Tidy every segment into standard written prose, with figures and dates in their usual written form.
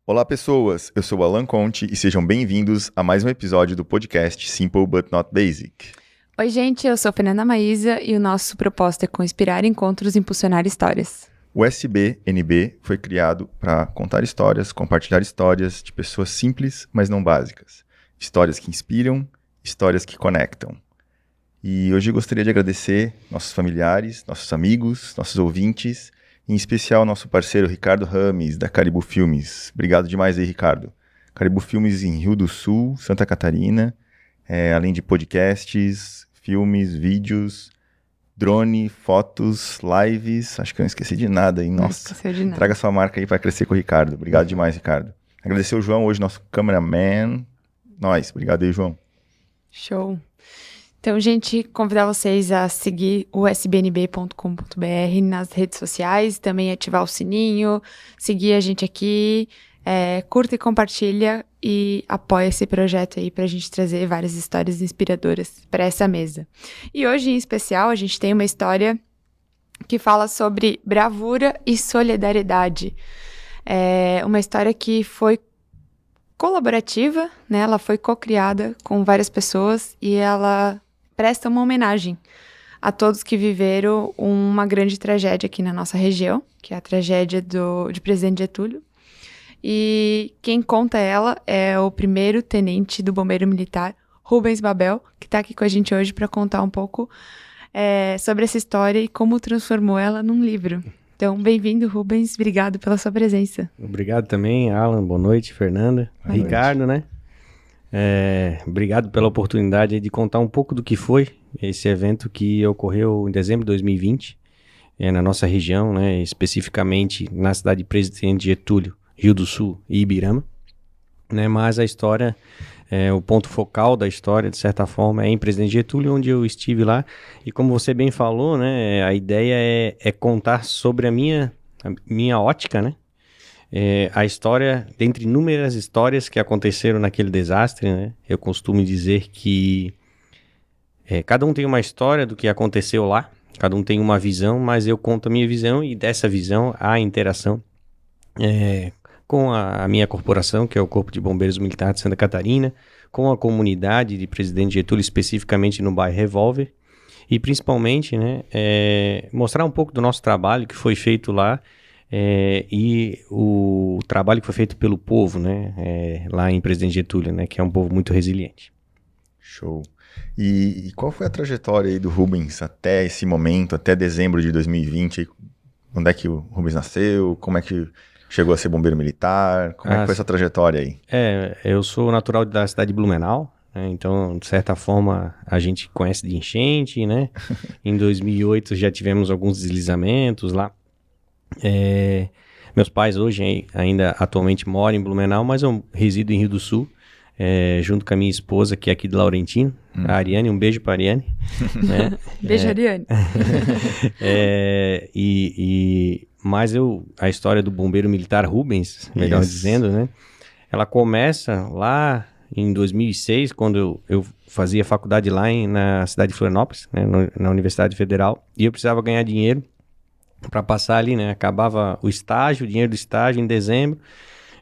Olá, pessoas! Eu sou o Alan Conte e sejam bem-vindos a mais um episódio do podcast Simple But Not Basic. Oi, gente, eu sou Fernanda Maísa e o nosso propósito é inspirar encontros e impulsionar histórias. O SBNB foi criado para contar histórias, compartilhar histórias de pessoas simples, mas não básicas. Histórias que inspiram, histórias que conectam. E hoje eu gostaria de agradecer nossos familiares, nossos amigos, nossos ouvintes, em especial nosso parceiro Ricardo Rames, da Caribou Filmes. Obrigado demais aí, Ricardo. Caribou Filmes em Rio do Sul, Santa Catarina, além de podcasts, filmes, vídeos, drone, fotos, lives. Acho que eu não esqueci de nada, hein? Nossa, não esqueceu de nada. Traga sua marca aí para crescer com o Ricardo. Obrigado demais, Ricardo. Agradecer o João, hoje nosso cameraman. Nós, obrigado aí, João. Show. Então, gente, convidar vocês a seguir o sbnb.com.br nas redes sociais, também ativar o sininho, seguir a gente aqui, curta e compartilha e apoia esse projeto aí pra gente trazer várias histórias inspiradoras para essa mesa. E hoje, em especial, a gente tem uma história que fala sobre bravura e solidariedade. É uma história que foi colaborativa, né? Ela foi co-criada com várias pessoas e ela presta uma homenagem a todos que viveram uma grande tragédia aqui na nossa região, que é a tragédia de Presidente Getúlio. E quem conta ela é o primeiro tenente do Bombeiro Militar, Rubens Babel, que está aqui com a gente hoje para contar um pouco sobre essa história e como transformou ela num livro. Então, bem-vindo, Rubens. Obrigado pela sua presença. Obrigado também, Alan. Boa noite, Fernanda. Boa Ricardo, noite. né? Obrigado pela oportunidade de contar um pouco do que foi esse evento que ocorreu em dezembro de 2020, na nossa região, né? Especificamente na cidade de Presidente Getúlio, Rio do Sul e Ibirama. Né? Mas a história, o ponto focal da história, de certa forma, é em Presidente Getúlio, onde eu estive lá. E como você bem falou, né? A ideia é contar sobre a minha ótica, né? A história, dentre inúmeras histórias que aconteceram naquele desastre, né? Eu costumo dizer que cada um tem uma história do que aconteceu lá, cada um tem uma visão, mas eu conto a minha visão e dessa visão há interação com a minha corporação, que é o Corpo de Bombeiros Militar de Santa Catarina, com a comunidade de Presidente Getúlio, especificamente no bairro Revólver, e principalmente, né, mostrar um pouco do nosso trabalho que foi feito lá, e o trabalho que foi feito pelo povo, né, lá em Presidente Getúlio, né, que é um povo muito resiliente. Show. E qual foi a trajetória aí do Rubens até esse momento, até dezembro de 2020? Onde é que o Rubens nasceu? Como é que chegou a ser bombeiro militar? Como é que foi essa trajetória aí? Eu sou natural da cidade de Blumenau, né, então, de certa forma, a gente conhece de enchente, né? Em 2008 já tivemos alguns deslizamentos lá. Meus pais hoje ainda atualmente moram em Blumenau, mas eu resido em Rio do Sul, junto com a minha esposa, que é aqui de Laurentino, a Ariane. Um beijo para a Ariane. Né? Beijo, Ariane. Mas a história do bombeiro militar Rubens, melhor dizendo, né? Ela começa lá em 2006, quando eu fazia faculdade lá na cidade de Florianópolis, né, na Universidade Federal, e eu precisava ganhar dinheiro para passar ali, né? Acabava o dinheiro do estágio em dezembro,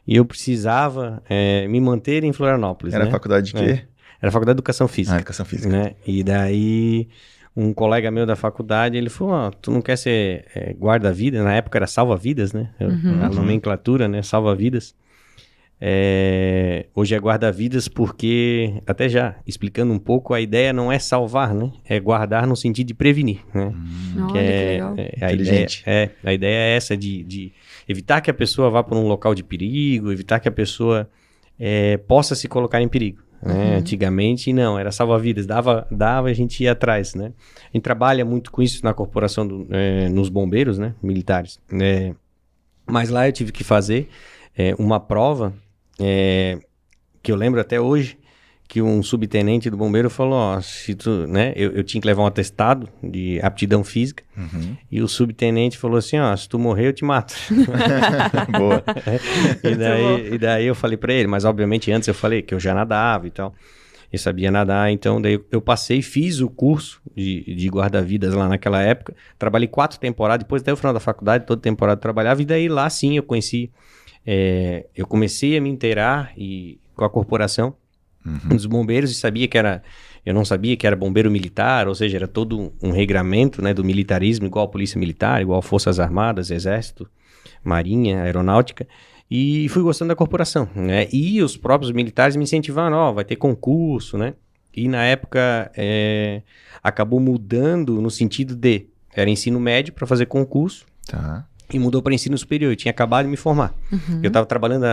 e eu precisava me manter em Florianópolis. Era né? faculdade de quê? Era faculdade de Educação Física. Educação Física. Né? E daí, um colega meu da faculdade, ele falou, tu não quer ser guarda-vidas? Na época era salva-vidas, né? A nomenclatura, né? Salva-vidas. Hoje é guarda-vidas porque, até já explicando um pouco, a ideia não é salvar, né? É guardar no sentido de prevenir, né? Olha, que legal. A ideia é essa de evitar que a pessoa vá para um local de perigo, evitar que a pessoa possa se colocar em perigo. Né? Antigamente não, era salva-vidas, dava a gente ia atrás, né? A gente trabalha muito com isso na corporação nos bombeiros, né? Militares. Mas lá eu tive que fazer uma prova que eu lembro até hoje, que um subtenente do bombeiro falou, se tu, né, eu tinha que levar um atestado de aptidão física, e o subtenente falou assim, se tu morrer eu te mato. Boa. E daí eu falei pra ele, mas obviamente antes eu falei que eu já nadava e tal, eu sabia nadar, então daí eu passei, fiz o curso de guarda-vidas lá naquela época, trabalhei 4 temporadas, depois até o final da faculdade, toda temporada eu trabalhava, e daí lá sim eu conheci eu comecei a me inteirar com a corporação dos bombeiros e eu não sabia que era bombeiro militar, ou seja, era todo um regramento, né, do militarismo, igual a Polícia Militar, igual Forças Armadas, Exército, Marinha, Aeronáutica, e fui gostando da corporação, né, e os próprios militares me incentivaram, vai ter concurso, né, e na época acabou mudando no sentido era ensino médio para fazer concurso, e mudou para ensino superior, eu tinha acabado de me formar. Eu estava trabalhando,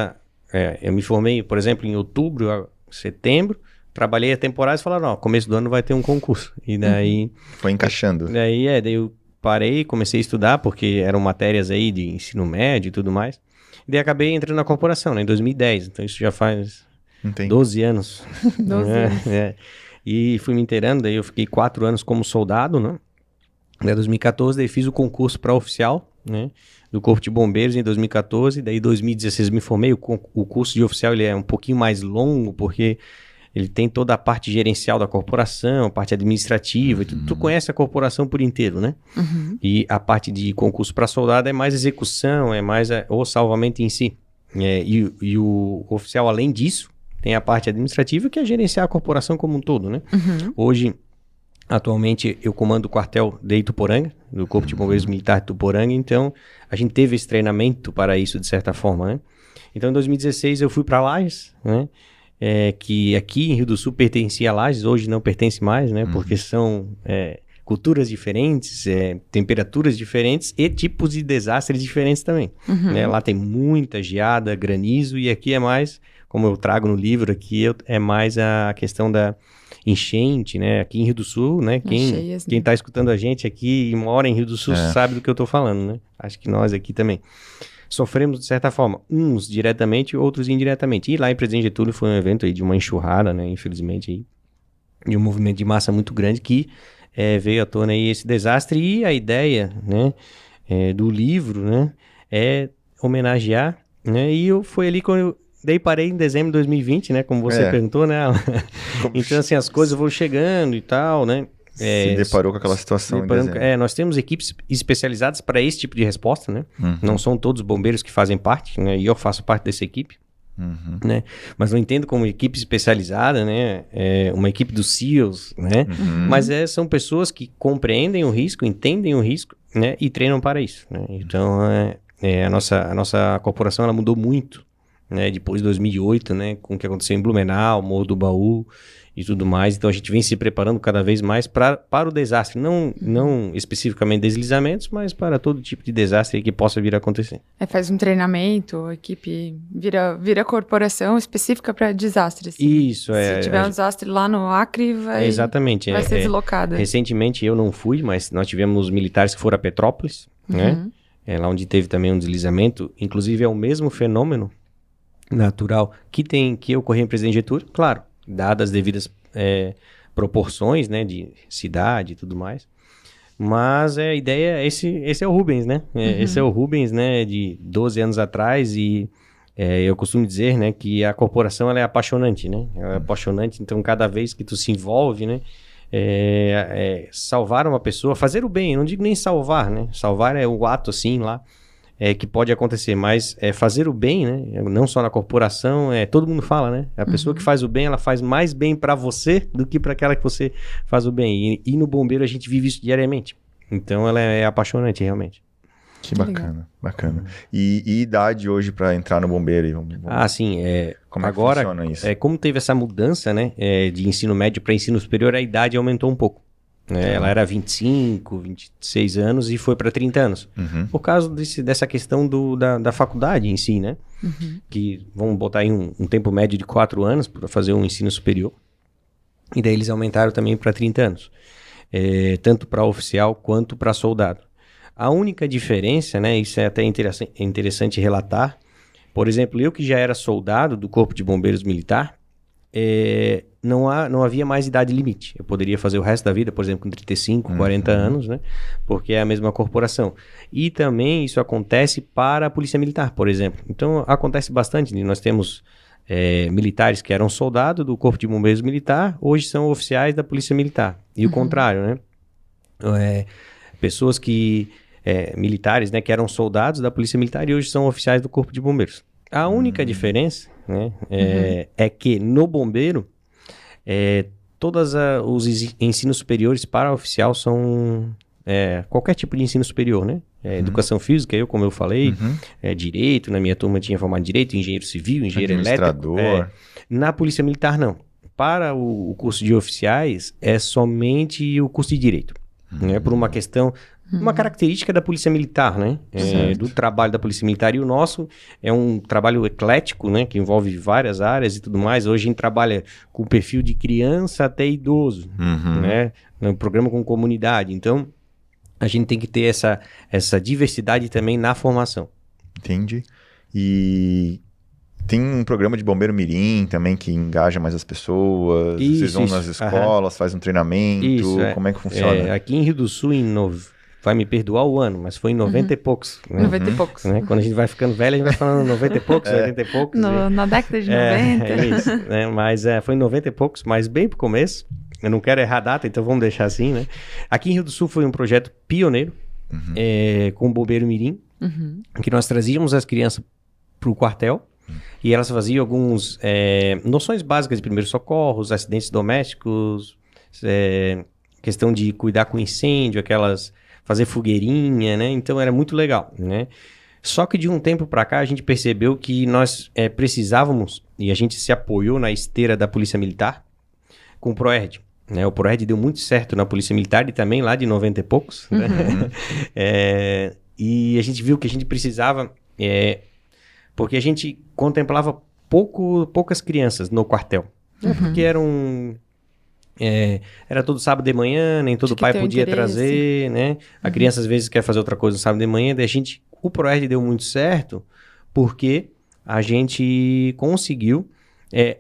eu me formei, por exemplo, em outubro, setembro, trabalhei a temporada e falaram, começo do ano vai ter um concurso. E daí... Foi encaixando. Daí eu parei, comecei a estudar, porque eram matérias aí de ensino médio e tudo mais. E daí acabei entrando na corporação, né, em 2010. Então isso já faz 12 anos. 12 anos. E fui me inteirando, daí eu fiquei 4 anos como soldado, né? Em 2014, daí fiz o concurso para oficial, né, do Corpo de Bombeiros em 2014. Daí em 2016 me formei. O curso de oficial ele é um pouquinho mais longo, porque... ele tem toda a parte gerencial da corporação, a parte administrativa, tu conhece a corporação por inteiro, né? E a parte de concurso para soldado é mais execução, é mais o salvamento em si. E o oficial, além disso, tem a parte administrativa, que é gerenciar a corporação como um todo, né? Hoje, atualmente, eu comando o quartel de Ituporanga, do Corpo de Bombeiros Militar de Ituporanga, então a gente teve esse treinamento para isso, de certa forma, né? Então, em 2016, eu fui para Lages, né? Que aqui em Rio do Sul pertencia a Lages, hoje não pertence mais, né? Porque são culturas diferentes, temperaturas diferentes e tipos de desastres diferentes também. Né? Lá tem muita geada, granizo, e aqui é mais, como eu trago no livro aqui, é mais a questão da enchente, né? Aqui em Rio do Sul, né? Quem tá escutando a gente aqui e mora em Rio do Sul sabe do que eu tô falando, né? Acho que nós aqui também sofremos de certa forma, uns diretamente, outros indiretamente. E lá em Presidente Getúlio foi um evento aí de uma enxurrada, né, infelizmente, aí, de um movimento de massa muito grande que veio à tona aí esse desastre. E a ideia, né, do livro, né, é homenagear, né, e foi ali quando eu parei em dezembro de 2020, né, como você perguntou, né, Alan? Então, assim, as coisas vão chegando e tal, né. Se deparou com aquela situação em dezembro. Nós temos equipes especializadas para esse tipo de resposta, né? Não são todos bombeiros que fazem parte, né? E eu faço parte dessa equipe, né? Mas não entendo como equipe especializada, né? Uma equipe dos SEALs, né? Mas são pessoas que compreendem o risco, entendem o risco, né? E treinam para isso, né? Então, a nossa corporação, ela mudou muito, né? Depois de 2008, né? Com o que aconteceu em Blumenau, Morro do Baú e tudo mais. Então a gente vem se preparando cada vez mais para o desastre, não especificamente deslizamentos, mas para todo tipo de desastre que possa vir a acontecer. Faz um treinamento, a equipe vira corporação específica para desastres. Isso, Se tiver um desastre lá no Acre, vai ser deslocada. Recentemente eu não fui, mas nós tivemos militares que foram a Petrópolis, né? Lá onde teve também um deslizamento, inclusive é o mesmo fenômeno natural que ocorreu em Presidente Getúlio, claro, dadas as devidas proporções, né, de cidade e tudo mais. Mas a ideia, esse é o Rubens, né? Esse é o Rubens, né, de 12 anos atrás, e eu costumo dizer, né, que a corporação, ela é apaixonante, né? Ela é apaixonante, então cada vez que tu se envolve, né, salvar uma pessoa, fazer o bem, eu não digo nem salvar, né? Salvar é o ato, assim, lá, que pode acontecer, mas fazer o bem, né? Não só na corporação, todo mundo fala, né? A pessoa que faz o bem, ela faz mais bem para você do que para aquela que você faz o bem. E no bombeiro a gente vive isso diariamente. Então ela é apaixonante, realmente. Que bacana, bacana. E idade hoje para entrar no bombeiro? Sim. Como agora, é que funciona isso? Como teve essa mudança, né? De ensino médio para ensino superior, a idade aumentou um pouco. Ela era 25, 26 anos e foi para 30 anos. Por causa dessa questão da faculdade em si, né? Que vamos botar aí um tempo médio de 4 anos para fazer um ensino superior. E daí eles aumentaram também para 30 anos. Tanto para oficial quanto para soldado. A única diferença, né? Isso é até interessante relatar. Por exemplo, eu que já era soldado do Corpo de Bombeiros Militar, não havia mais idade limite. Eu poderia fazer o resto da vida, por exemplo, com 35, 40 anos, né? Porque é a mesma corporação. E também isso acontece para a Polícia Militar, por exemplo. Então, acontece bastante. Nós temos militares que eram soldados do Corpo de Bombeiros Militar, hoje são oficiais da Polícia Militar. E o contrário, né? Pessoas militares, né, que eram soldados da Polícia Militar e hoje são oficiais do Corpo de Bombeiros. A única diferença, né, é que no bombeiro, todos os ensinos superiores para oficial são qualquer tipo de ensino superior, né? Educação física, como eu falei, direito, na minha turma tinha formado direito, engenheiro civil, engenheiro elétrico. Na Polícia Militar, não. Para o curso de oficiais, é somente o curso de direito, né? Por uma questão, uma característica da Polícia Militar, né? Do trabalho da Polícia Militar. E o nosso é um trabalho eclético, né? Que envolve várias áreas e tudo mais. Hoje a gente trabalha com perfil de criança até idoso, né? No programa com comunidade. Então, a gente tem que ter essa diversidade também na formação. Entendi. E tem um programa de Bombeiro Mirim também que engaja mais as pessoas. Vocês vão nas escolas, faz um treinamento. Como é que funciona? Aqui em Rio do Sul, vai me perdoar o ano, mas foi em 90 e poucos. Né? 90 e poucos. Né? Quando a gente vai ficando velho, a gente vai falando 90 e poucos, 80 e poucos. Na década de 90. É isso. Né? Mas foi em 90 e poucos, mas bem pro começo. Eu não quero errar a data, então vamos deixar assim, né? Aqui em Rio do Sul foi um projeto pioneiro, com o Bombeiro Mirim, que nós trazíamos as crianças pro quartel, e elas faziam algumas noções básicas de primeiros socorros, acidentes domésticos, questão de cuidar com incêndio, fazer fogueirinha, né? Então era muito legal, né? Só que de um tempo para cá a gente percebeu que nós precisávamos, e a gente se apoiou na esteira da Polícia Militar, com o ProERD. Né? O ProERD deu muito certo na Polícia Militar e também lá de 90 e poucos. Né? E a gente viu que a gente precisava, porque a gente contemplava poucas crianças no quartel. Né? Porque era todo sábado de manhã, nem todo pai podia trazer, né? A criança às vezes quer fazer outra coisa no sábado de manhã, daí o ProERD deu muito certo porque a gente conseguiu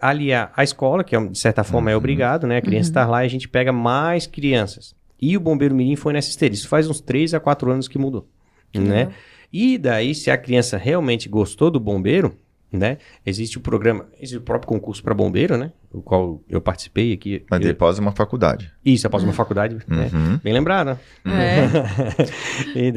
aliar a escola, que de certa forma é obrigado, né? A criança estar lá e a gente pega mais crianças. E o Bombeiro Mirim foi nessa esteira. Isso faz uns 3 a 4 anos que mudou, né? E daí, se a criança realmente gostou do bombeiro, né? Existe o programa, existe o próprio concurso para bombeiro, né? O qual eu participei aqui. Mas após uma faculdade. Isso, após uma faculdade, né? Bem lembrado, né? E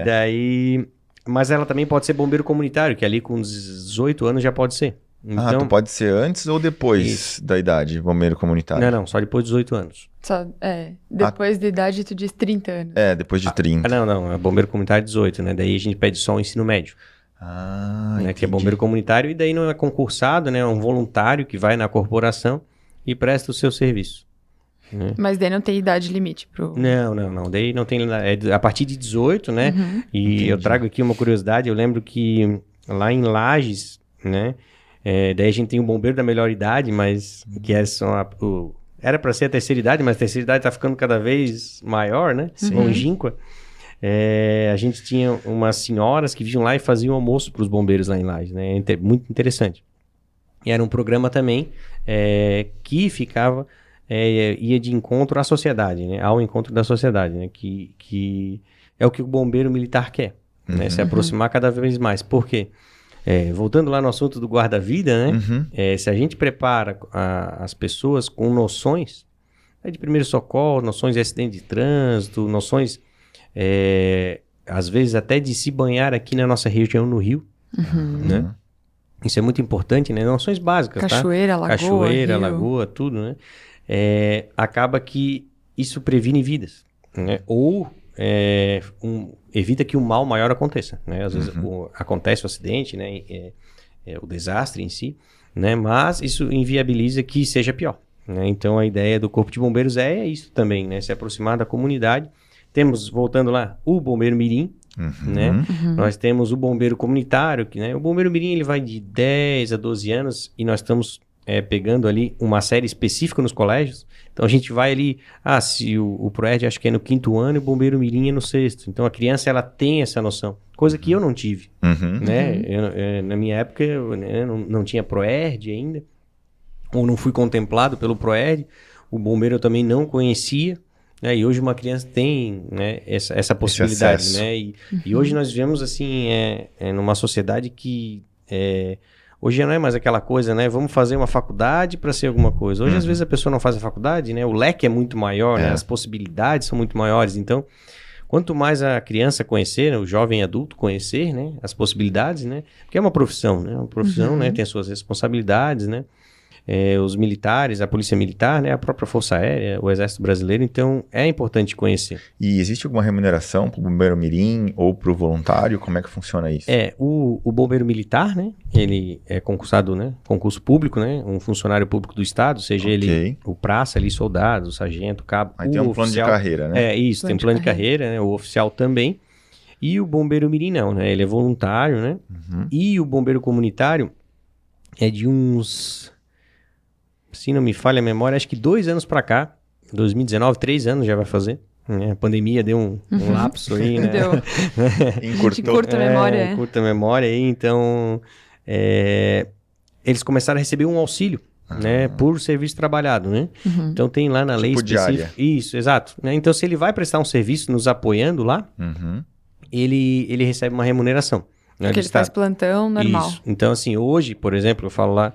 daí... Mas ela também pode ser bombeiro comunitário, que ali com 18 anos já pode ser. Então, tu pode ser antes ou depois da idade, bombeiro comunitário? Não, só depois de 18 anos. Depois da idade tu diz 30 anos. Depois de 30. Não, é bombeiro comunitário 18, né? Daí a gente pede só o ensino médio. Né? Que é bombeiro comunitário, e daí não é concursado, né? É um voluntário que vai na corporação e presta o seu serviço. Né? Mas daí não tem idade limite pro... Não. Daí não tem... É a partir de 18, né? E eu trago aqui uma curiosidade. Eu lembro que lá em Lages, né? Daí a gente tem o bombeiro da melhor idade, mas que era para ser a terceira idade, mas a terceira idade tá ficando cada vez maior, né? Longínqua. A gente tinha umas senhoras que vinham lá e faziam almoço para os bombeiros lá em Lages, né? Muito interessante. E era um programa também que ficava... ia de encontro à sociedade, né? Ao encontro da sociedade, né? Que é o que o bombeiro militar quer, né? Se aproximar cada vez mais. Por quê? Voltando lá no assunto do guarda-vida, né? Se a gente prepara as pessoas com noções de primeiro socorro, noções de acidente de trânsito, noções, às vezes até de se banhar aqui na nossa região no Rio, né? Isso é muito importante, né? Noções básicas, Cachoeira, tá? lagoa, lagoa, tudo, né? Acaba que isso previne vidas, né? Ou evita que o mal maior aconteça, né? Às vezes acontece o acidente, né? O desastre em si, né? Mas isso inviabiliza que seja pior, né? Então a ideia do Corpo de Bombeiros é isso também, né? Se aproximar da comunidade. Temos, voltando lá, o Bombeiro Mirim, né? Nós temos o Bombeiro Comunitário, que, né? O Bombeiro Mirim ele vai de 10 a 12 anos e nós estamos pegando ali uma série específica nos colégios. Então a gente vai ali, se o ProERD acho que é no 5º ano e o Bombeiro Mirim é no 6º. Então a criança ela tem essa noção, coisa que eu não tive, né? Na minha época eu não tinha ProERD ainda, ou não fui contemplado pelo ProERD, o bombeiro eu também não conhecia, né? E hoje uma criança tem, né, essa possibilidade, né? E hoje nós vivemos assim, numa sociedade que... Hoje não é mais aquela coisa, né? Vamos fazer uma faculdade para ser alguma coisa. Hoje, às vezes, a pessoa não faz a faculdade, né? O leque é muito maior, né? As possibilidades são muito maiores. Então, quanto mais a criança conhecer, né, o jovem adulto conhecer, né, as possibilidades, né, porque é uma profissão, né, né, tem as suas responsabilidades, né, os militares, a polícia militar, né, a própria Força Aérea, o Exército Brasileiro, então é importante conhecer. E existe alguma remuneração para o bombeiro mirim ou para o voluntário? Como é que funciona isso? O bombeiro militar, né, ele é concursado, né, concurso público, né, um funcionário público do Estado, seja ele o praça ali, soldado, o sargento, o cabo, Aí tem um plano de carreira, né? Isso, tem um plano de carreira, né, o oficial também. E o bombeiro mirim não, né, ele é voluntário, né, e o bombeiro comunitário é de uns... Se não me falha a memória, acho que 2 anos pra cá, 2019, 3 anos já vai fazer. Né? A pandemia deu um lapso aí, né? Deu. Curta memória. Curta memória aí, então eles começaram a receber um auxílio, né? Por serviço trabalhado, né? Então tem lá na lei específica. Diária. Isso, exato. Né? Então se ele vai prestar um serviço nos apoiando lá, ele recebe uma remuneração. Porque ele faz plantão normal. Isso. Então, assim, hoje, por exemplo, eu falo lá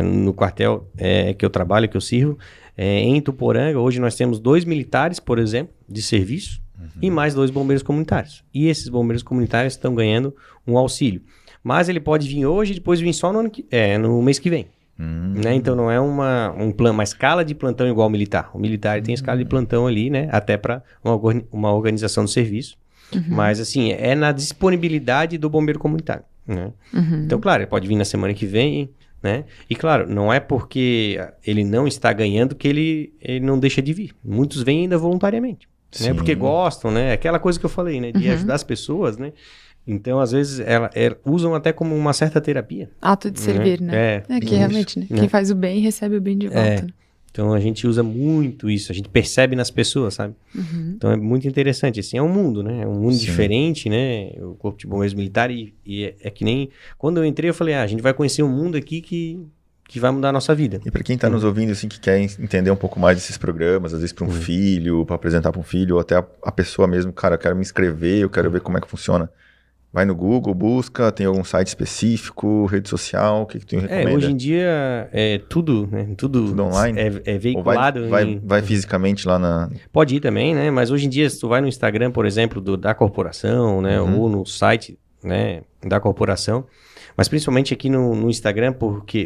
no quartel que eu trabalho, que eu sirvo, em Ituporanga, hoje nós temos 2 militares, por exemplo, de serviço, e mais 2 bombeiros comunitários. E esses bombeiros comunitários estão ganhando um auxílio. Mas ele pode vir hoje e depois vir só no mês que vem. Né? Então não é uma escala de plantão igual ao militar. O militar tem escala de plantão ali, né? Até para uma organização do serviço. Mas, assim, é na disponibilidade do bombeiro comunitário, né? Então, claro, ele pode vir na semana que vem, né? E, claro, não é porque ele não está ganhando que ele não deixa de vir. Muitos vêm ainda voluntariamente, né? Porque gostam, né? Aquela coisa que eu falei, né? De ajudar as pessoas, né? Então, às vezes, usam até como uma certa terapia. Ato de servir, né? Que realmente, né? Quem faz o bem, recebe o bem de volta. Então, a gente usa muito isso, a gente percebe nas pessoas, sabe? Então, é muito interessante, assim, é um mundo, né? É um mundo diferente, né? O Corpo de Bombeiros Militar e é que nem... Quando eu entrei, eu falei, a gente vai conhecer um mundo aqui que vai mudar a nossa vida. E para quem está nos ouvindo, assim, que quer entender um pouco mais desses programas, às vezes para um filho, para apresentar para um filho, ou até a pessoa mesmo, cara, eu quero me inscrever, eu quero ver como é que funciona. Vai no Google, busca, tem algum site específico, rede social, o que tu recomenda? Hoje em dia é tudo, né? Tudo online? É veiculado. Vai fisicamente lá na... Pode ir também, né? Mas hoje em dia, se tu vai no Instagram, por exemplo, da corporação, né? Ou no site, né? Da corporação, mas principalmente aqui no Instagram,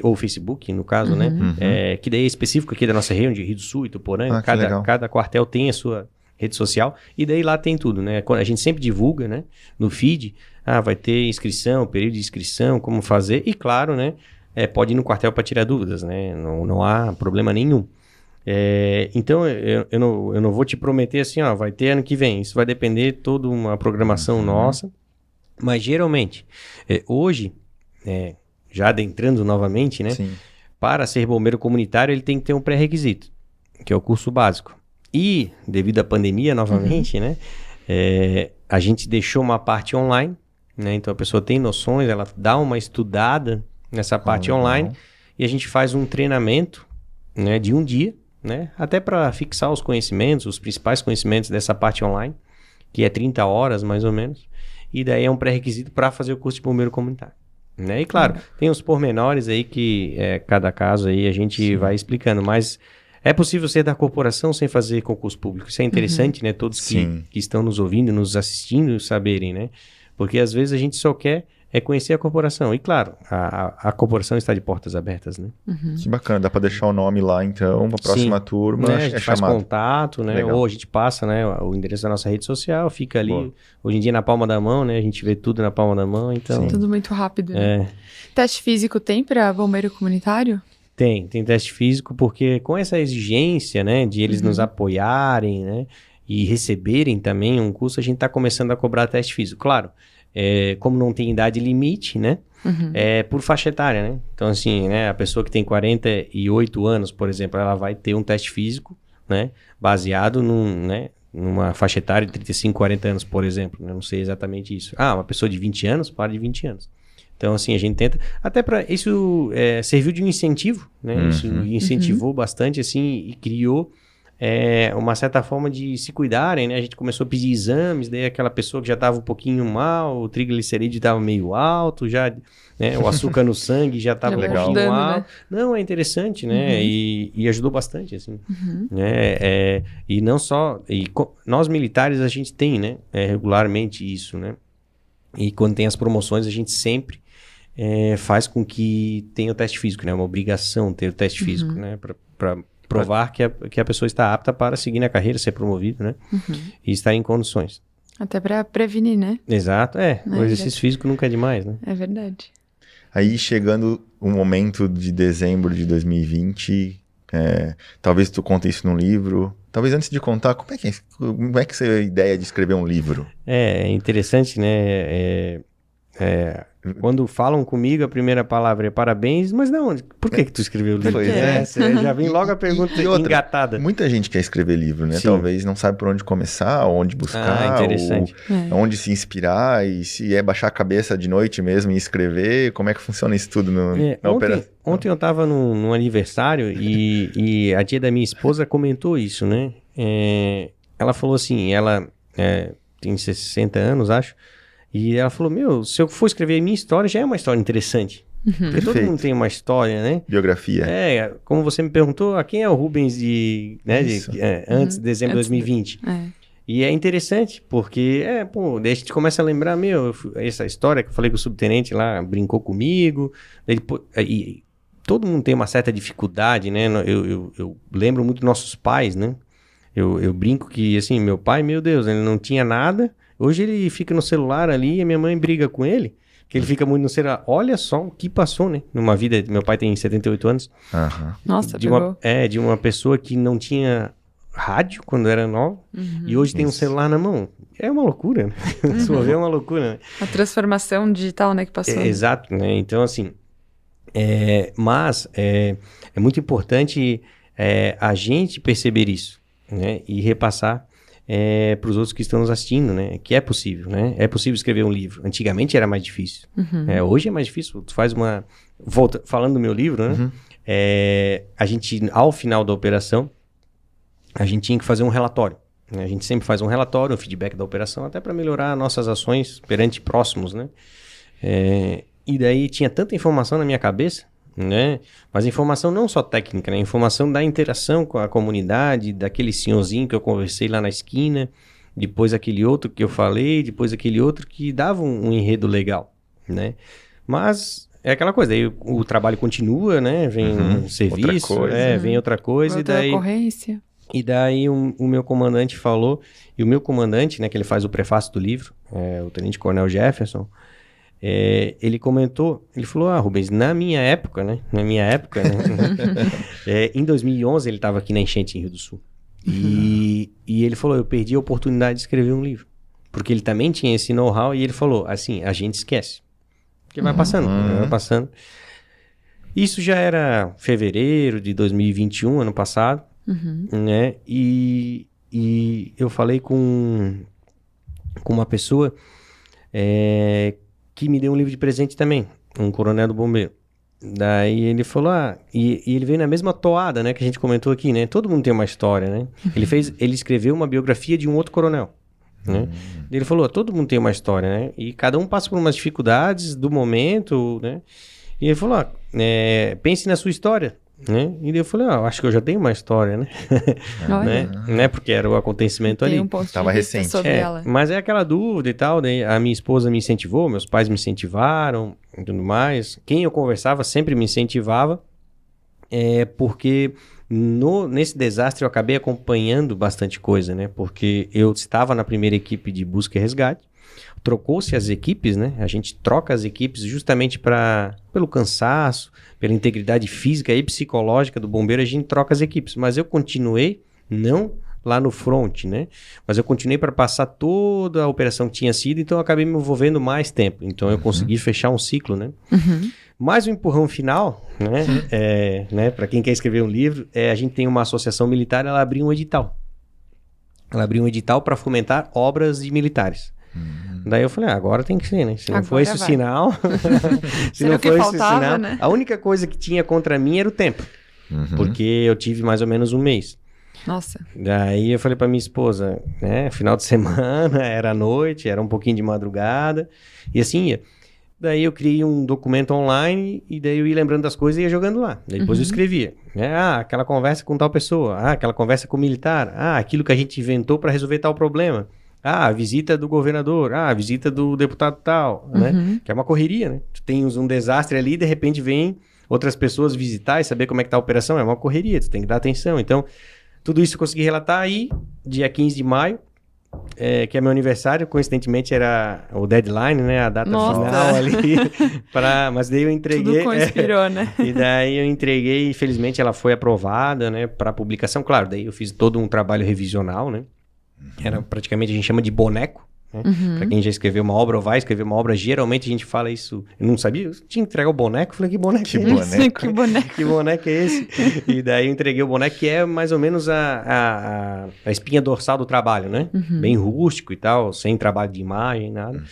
ou Facebook, no caso, né? Que daí é específico aqui da nossa região, de Rio do Sul, Ituporanga. Cada quartel tem a sua rede social, e daí lá tem tudo, né? A gente sempre divulga, né? No feed, vai ter inscrição, período de inscrição, como fazer, e claro, né? Pode ir no quartel para tirar dúvidas, né? Não há problema nenhum. Então, eu não vou te prometer assim, vai ter ano que vem. Isso vai depender de toda uma programação nossa, mas geralmente, hoje, já adentrando novamente, né? Sim. Para ser bombeiro comunitário, ele tem que ter um pré-requisito, que é o curso básico. E, devido à pandemia, novamente, né? A gente deixou uma parte online, né? Então, a pessoa tem noções, ela dá uma estudada nessa parte online e a gente faz um treinamento, né? De um dia, né? Até para fixar os conhecimentos, os principais conhecimentos dessa parte online, que é 30 horas, mais ou menos. E daí é um pré-requisito para fazer o curso de bombeiro comunitário. Né? E, claro, tem os pormenores aí que, cada caso aí, a gente vai explicando, mas... É possível ser da corporação sem fazer concurso público. Isso é interessante, né? Todos que estão nos ouvindo, nos assistindo, saberem, né? Porque às vezes a gente só quer conhecer a corporação. E claro, a corporação está de portas abertas, né? Que bacana. Dá para deixar o nome lá, então, para a próxima turma. Né? A gente faz contato, né? Legal. Ou a gente passa, né? O endereço da nossa rede social, fica ali. Boa. Hoje em dia na palma da mão, né? A gente vê tudo na palma da mão, então... Tudo muito rápido, né? Teste físico tem para bombeiro comunitário? Tem teste físico, porque com essa exigência, né, de eles nos apoiarem, né, e receberem também um curso, a gente está começando a cobrar teste físico. Claro, como não tem idade limite, né, é por faixa etária, né. Então, assim, né, a pessoa que tem 48 anos, por exemplo, ela vai ter um teste físico, né, baseado numa faixa etária de 35, 40 anos, por exemplo. Eu não sei exatamente isso. Uma pessoa de 20 anos, para de 20 anos. Então, assim, a gente tenta... Até para isso serviu de um incentivo, né? Isso incentivou bastante, assim, e criou uma certa forma de se cuidarem, né? A gente começou a pedir exames, daí aquela pessoa que já estava um pouquinho mal, o triglicerídeo estava meio alto, já, né? O açúcar no sangue já estava um pouquinho alto. Né? Não, é interessante, né? E ajudou bastante, assim. Né? E não só... nós militares, a gente tem, né? Regularmente isso, né? E quando tem as promoções, a gente sempre faz com que tenha o teste físico, né? É uma obrigação ter o teste físico, né? Para provar que a pessoa está apta para seguir na carreira, ser promovido, né? E estar em condições. Até para prevenir, né? Exato, o exercício físico nunca é demais, né? É verdade. Aí, chegando o momento de dezembro de 2020, talvez tu conte isso num livro. Talvez antes de contar, como é que você a ideia de escrever um livro? É interessante, né? Quando falam comigo, a primeira palavra é parabéns, mas não, por que tu escreveu o livro? Pois Já vem logo a pergunta engatada. Muita gente quer escrever livro, né? Sim. Talvez não sabe por onde começar, onde buscar, interessante. onde se inspirar, e se é baixar a cabeça de noite mesmo e escrever, como é que funciona isso tudo na operação? Ontem eu estava num aniversário e a tia da minha esposa comentou isso, né? Ela falou assim, ela tem 60 anos, acho, e ela falou, se eu for escrever a minha história, já é uma história interessante. Porque todo mundo tem uma história, né? Biografia. Como você me perguntou, quem é o Rubens antes de dezembro de 2020? E é interessante, porque, daí a gente começa a lembrar, essa história que eu falei que o subtenente lá brincou comigo, e todo mundo tem uma certa dificuldade, né? Eu lembro muito dos nossos pais, né? Eu brinco que, assim, meu pai, meu Deus, ele não tinha nada. Hoje ele fica no celular ali e a minha mãe briga com ele, que ele fica muito no celular. Olha só o que passou, né? Numa vida, meu pai tem 78 anos. Nossa, de uma pessoa que não tinha rádio quando era nova e hoje tem um celular na mão. É uma loucura, né? Se for ver, é uma loucura, né? A transformação digital, né, que passou. Exato, né? Então, assim, mas é muito importante a gente perceber isso, né? E repassar para os outros que estão nos assistindo, né? Que é possível, né? É possível escrever um livro. Antigamente era mais difícil. Hoje é mais difícil. Tu faz falando do meu livro, né? A gente, ao final da operação, a gente tinha que fazer um relatório. Né? A gente sempre faz um relatório, um feedback da operação, até para melhorar nossas ações perante próximos, né? E daí tinha tanta informação na minha cabeça, né? Mas informação não só técnica, né? Informação da interação com a comunidade, daquele senhorzinho que eu conversei lá na esquina, depois aquele outro que eu falei, depois aquele outro que dava um enredo legal, né? Mas é aquela coisa, aí o trabalho continua, né? Vem um serviço, vem outra coisa, outra ocorrência. E daí o meu comandante falou, e o meu comandante, né, que ele faz o prefácio do livro, o Tenente Coronel Jefferson, ele comentou, ele falou, Rubens, na minha época, né, em 2011 ele estava aqui na enchente em Rio do Sul, e ele falou, eu perdi a oportunidade de escrever um livro, porque ele também tinha esse know-how, e ele falou, assim, a gente esquece, porque vai passando. Isso já era fevereiro de 2021, ano passado, né, e eu falei com uma pessoa que me deu um livro de presente também, um coronel do bombeiro. Daí ele falou, e ele veio na mesma toada, né, que a gente comentou aqui, né, todo mundo tem uma história, né, ele escreveu uma biografia de um outro coronel, né, ele falou, todo mundo tem uma história, né, e cada um passa por umas dificuldades do momento, né, e ele falou, pense na sua história, né? E daí eu falei, acho que eu já tenho uma história, né? né? Porque era o acontecimento ali. Tava recente. Ela. Mas é aquela dúvida e tal, daí a minha esposa me incentivou, meus pais me incentivaram e tudo mais. Quem eu conversava sempre me incentivava, porque nesse desastre eu acabei acompanhando bastante coisa, né? Porque eu estava na primeira equipe de busca e resgate, trocou-se as equipes, né? A gente troca as equipes justamente pelo cansaço, pela integridade física e psicológica do bombeiro, a gente troca as equipes. Mas eu continuei, não lá no front, né? Mas eu continuei para passar toda a operação que tinha sido, então eu acabei me envolvendo mais tempo. Então eu consegui fechar um ciclo, né? Mais um empurrão final, né? Para quem quer escrever um livro, a gente tem uma associação militar, ela abriu um edital. Ela abriu um edital para fomentar obras de militares. Daí eu falei, agora tem que ser, né? Se não for esse o sinal... se não for esse sinal... Né? A única coisa que tinha contra mim era o tempo. Porque eu tive mais ou menos um mês. Nossa. Daí eu falei pra minha esposa, né? Final de semana, era noite, era um pouquinho de madrugada, e assim ia. Daí eu criei um documento online e daí eu ia lembrando das coisas e ia jogando lá. Daí depois eu escrevia. Né? Aquela conversa com tal pessoa. Aquela conversa com o militar. Aquilo que a gente inventou para resolver tal problema. A visita do governador. A visita do deputado tal. Né? Que é uma correria, né? Tu tens um desastre ali e de repente vem outras pessoas visitar e saber como é que tá a operação. É uma correria, tu tem que dar atenção. Então, tudo isso eu consegui relatar aí, dia 15 de maio. Que é meu aniversário, coincidentemente era o deadline, né? A data final ali. Mas daí eu entreguei. Tudo conspirou, né? E daí eu entreguei, infelizmente ela foi aprovada, né? Para publicação. Claro, daí eu fiz todo um trabalho revisional, né? Era praticamente, a gente chama de boneco. Né? Para quem já escreveu uma obra ou vai escrever uma obra, geralmente a gente fala isso. Eu não sabia, eu tinha que entregar o boneco. Eu falei, que boneco é esse? Que boneco? Que boneco é esse? E daí eu entreguei o boneco, que é mais ou menos a espinha dorsal do trabalho, né? Bem rústico e tal, sem trabalho de imagem, nada.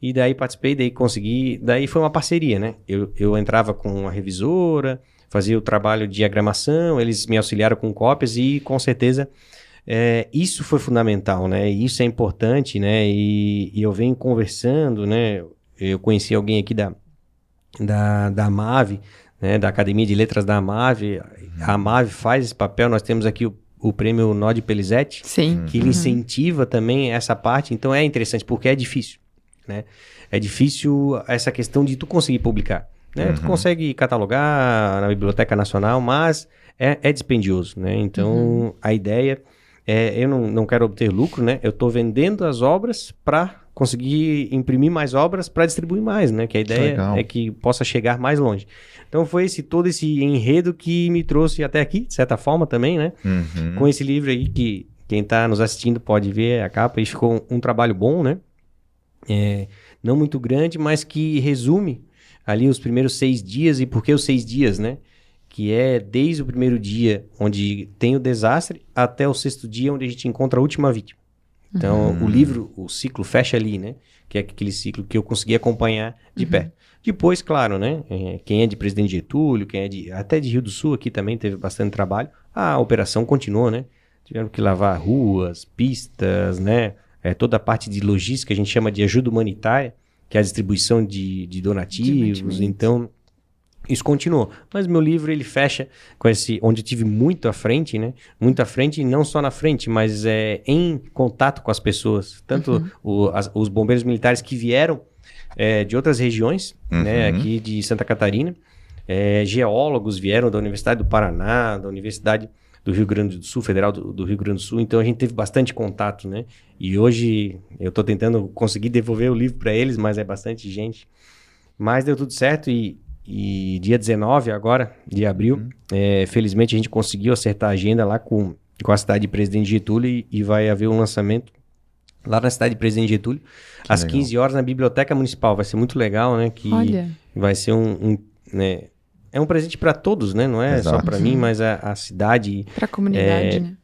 E daí participei, daí consegui. Daí foi uma parceria, né? Eu entrava com a revisora, fazia o trabalho de diagramação, eles me auxiliaram com cópias e com certeza. Isso foi fundamental, né? Isso é importante, né? E eu venho conversando, né? Eu conheci alguém aqui da AMAV, né? Da Academia de Letras da AMAV. A AMAV faz esse papel. Nós temos aqui o prêmio Nod Pelizete, que ele incentiva também essa parte. Então é interessante, porque é difícil, né? É difícil essa questão de tu conseguir publicar, né? Tu consegue catalogar na Biblioteca Nacional, mas é dispendioso, né? Então a ideia... eu não quero obter lucro, né? Eu estou vendendo as obras para conseguir imprimir mais obras para distribuir mais, né? Que a ideia é que possa chegar mais longe. Então foi todo esse enredo que me trouxe até aqui, de certa forma também, né? Com esse livro aí que quem está nos assistindo pode ver a capa e ficou um trabalho bom, né? Não muito grande, mas que resume ali os primeiros 6 dias e por que os 6 dias, né? Que é desde o primeiro dia onde tem o desastre até o 6º dia onde a gente encontra a última vítima. Então, o livro, o ciclo fecha ali, né? Que é aquele ciclo que eu consegui acompanhar de perto. Depois, claro, né? Quem é de Presidente Getúlio, quem é até de Rio do Sul aqui também teve bastante trabalho. A operação continuou, né? Tiveram que lavar ruas, pistas, né? Toda a parte de logística, a gente chama de ajuda humanitária, que é a distribuição de donativos. Então... isso continuou, mas meu livro ele fecha com esse, onde eu tive muito à frente, né? Muito à frente, não só na frente, mas em contato com as pessoas, tanto os bombeiros militares que vieram de outras regiões, né? Aqui de Santa Catarina, geólogos vieram da Universidade do Paraná, da Universidade do Rio Grande do Sul, Federal do Rio Grande do Sul, então a gente teve bastante contato, né? E hoje eu estou tentando conseguir devolver o livro para eles, mas é bastante gente, mas deu tudo certo e dia 19 agora, de abril, felizmente a gente conseguiu acertar a agenda lá com a cidade de Presidente Getúlio e vai haver um lançamento lá na cidade de Presidente Getúlio, às 15 horas na Biblioteca Municipal. Vai ser muito legal, né? Que vai ser né? É um presente para todos, né? Não é só para mim, mas a cidade... Para a comunidade, né?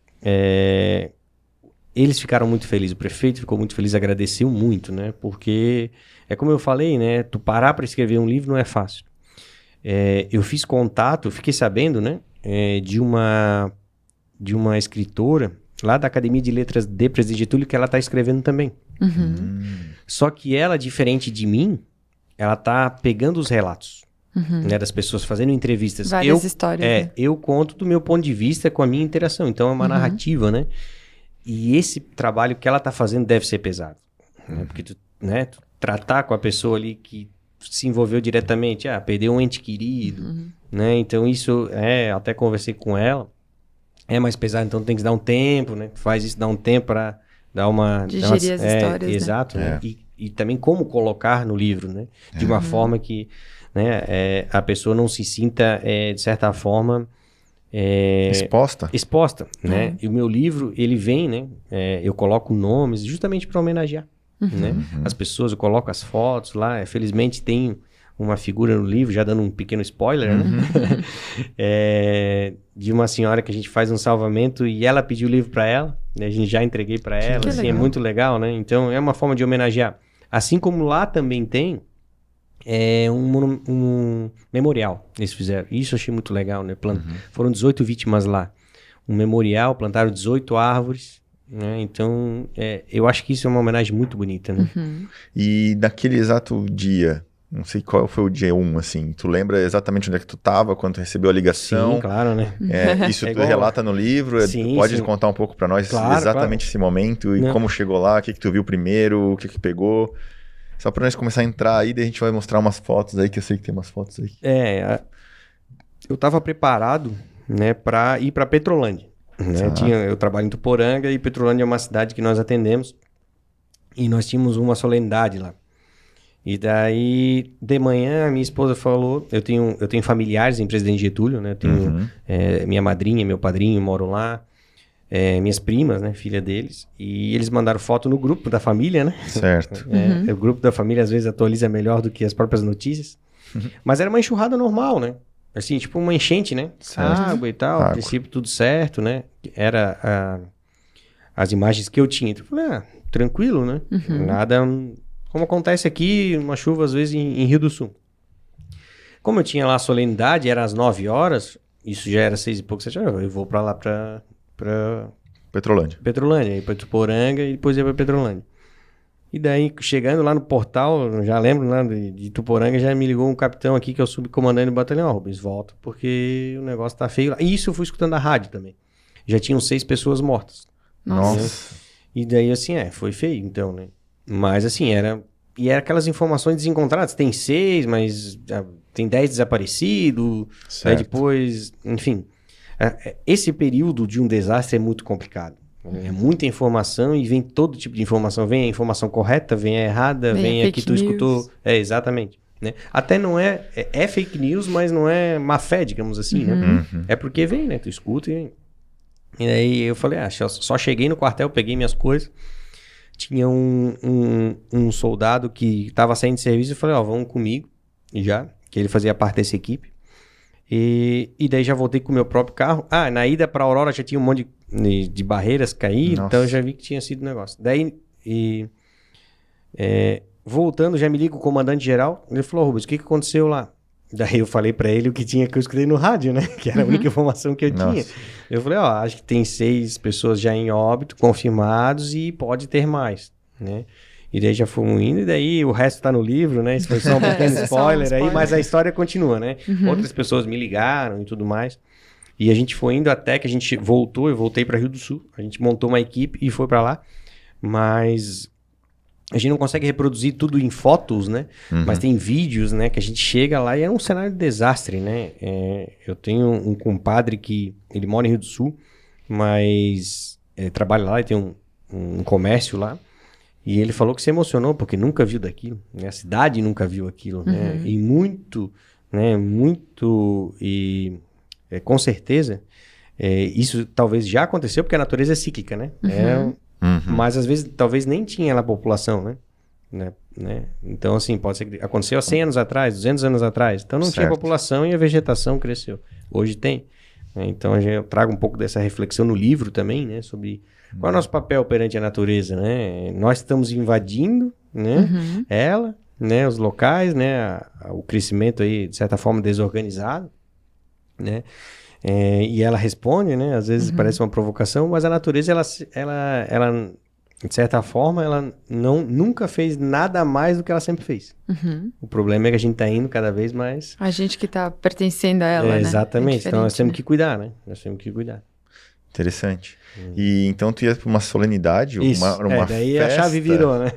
Eles ficaram muito felizes, o prefeito ficou muito feliz, agradeceu muito, né? Porque, como eu falei, né? Tu parar para escrever um livro não é fácil. Eu fiz contato, fiquei sabendo, né, de uma escritora lá da Academia de Letras de Presidente Getúlio que ela está escrevendo também. Só que ela, diferente de mim, ela está pegando os relatos, né, das pessoas, fazendo entrevistas. Várias histórias. Né? Eu conto do meu ponto de vista com a minha interação, então é uma narrativa, né? E esse trabalho que ela está fazendo deve ser pesado, né? Porque tu tratar com a pessoa ali que se envolveu diretamente, perdeu um ente querido, né? Então isso, até conversei com ela, mais pesado, então tem que dar um tempo, né? Faz isso, dá um tempo para dar uma... digerir as histórias, exato, né? E também como colocar no livro, né? De uma forma que, né, a pessoa não se sinta, de certa forma... exposta, né? E o meu livro, ele vem, né? Eu coloco nomes justamente para homenagear. Né? As pessoas, eu coloco as fotos lá, felizmente tem uma figura no livro, já dando um pequeno spoiler, né? De uma senhora que a gente faz um salvamento e ela pediu o livro para ela, né? A gente já entreguei para ela, assim, é muito legal, né? Então é uma forma de homenagear. Assim como lá também tem um memorial, eles fizeram, isso eu achei muito legal, né? Foram 18 vítimas lá. um memorial, plantaram 18 árvores, né? Então, eu acho que isso é uma homenagem muito bonita, né? E naquele exato dia, não sei qual foi o dia 1, assim, tu lembra exatamente onde é que tu tava, quando tu recebeu a ligação? Sim, claro, né? Isso tu igual- relata no livro? Sim, Pode sim. contar um pouco pra nós Claro, exatamente claro. esse momento e Não. como chegou lá, o que tu viu primeiro, o que pegou? Só pra nós começar a entrar aí, daí a gente vai mostrar umas fotos aí, que eu sei que tem umas fotos aí. Eu estava preparado, né, para ir para Petrolândia. Né? Tá. Eu trabalho em Tuporanga e Petrolândia é uma cidade que nós atendemos e nós tínhamos uma solenidade lá. E daí, de manhã, minha esposa falou, eu tenho familiares em Presidente Getúlio, né? Eu tenho minha madrinha, meu padrinho moram lá, minhas primas, né, filha deles, e eles mandaram foto no grupo da família, né? Certo. O grupo da família às vezes atualiza melhor do que as próprias notícias. Mas era uma enxurrada normal, né? Assim, tipo uma enchente, né? Certo. Água e tal, Água. a princípio tudo certo, né? Era as imagens que eu tinha. Então eu falei, tranquilo, né? Nada... Como acontece aqui, uma chuva às vezes em Rio do Sul. Como eu tinha lá a solenidade, era às 9 horas, isso já era 6 e pouco, 7 horas, eu vou pra lá pra Petrolândia. Petrolândia, aí pra Tuporanga e depois ia pra Petrolândia. E daí, chegando lá no portal, eu já lembro lá de Tuporanga, já me ligou um capitão aqui, que é o subcomandante do batalhão, Rubens, volta, porque o negócio tá feio lá. E isso eu fui escutando a rádio também. Já tinham 6 pessoas mortas. Nossa. E daí, assim, foi feio, então, né? Mas, assim, era aquelas informações desencontradas. Tem 6, mas tem 10 desaparecidos. Aí Certo. depois, enfim. Esse período de um desastre é muito complicado. É muita informação e vem todo tipo de informação. Vem a informação correta, vem a errada, vem a que tu escutou. Exatamente. Né? Até não é fake news, mas não é má fé, digamos assim, né? É porque vem, né? Tu escuta e vem. E aí eu falei, só cheguei no quartel, peguei minhas coisas. Tinha um soldado que estava saindo de serviço e falei, vamos comigo, que ele fazia parte dessa equipe. E daí já voltei com o meu próprio carro. Na ida para Aurora já tinha um monte de barreiras caídas, então eu já vi que tinha sido um negócio. Daí, voltando, já me liga o comandante-geral, ele falou, Rubens, o que aconteceu lá? Daí eu falei pra ele o que eu escutei no rádio, né? Que era a única informação que eu tinha. Eu falei, acho que tem 6 pessoas já em óbito, confirmados, e pode ter mais, né? E daí já fomos indo, e daí o resto tá no livro, né? Isso foi só um pequeno spoiler aí, mas a história continua, né? Outras pessoas me ligaram e tudo mais. E a gente foi indo até que a gente voltou, eu voltei pra Rio do Sul. A gente montou uma equipe e foi pra lá. Mas... a gente não consegue reproduzir tudo em fotos, né? Mas tem vídeos, né? Que a gente chega lá e é um cenário de desastre, né? Eu tenho um compadre que... ele mora em Rio do Sul, mas trabalha lá e tem um comércio lá. E ele falou que se emocionou porque nunca viu daquilo. Né? A cidade nunca viu aquilo, né? E muito, né? Muito... e com certeza, isso talvez já aconteceu porque a natureza é cíclica, né? Mas às vezes talvez nem tinha lá a população, né? Então assim, pode ser que aconteceu há 100 anos atrás, 200 anos atrás, então não tinha população e a vegetação cresceu. Hoje tem, né? Então eu trago um pouco dessa reflexão no livro também, né? Sobre qual é o nosso papel perante a natureza, né? Nós estamos invadindo, né? Ela, né? Os locais, né? O crescimento aí, de certa forma, desorganizado, né? E ela responde, né? Às vezes parece uma provocação, mas a natureza, ela de certa forma, ela nunca fez nada mais do que ela sempre fez. O problema é que a gente tá indo cada vez mais... a gente que tá pertencendo a ela, né? Exatamente. Então nós temos que cuidar, né? Nós temos que cuidar. Interessante. E então tu ia para uma solenidade, Isso. uma daí festa. a chave virou, né?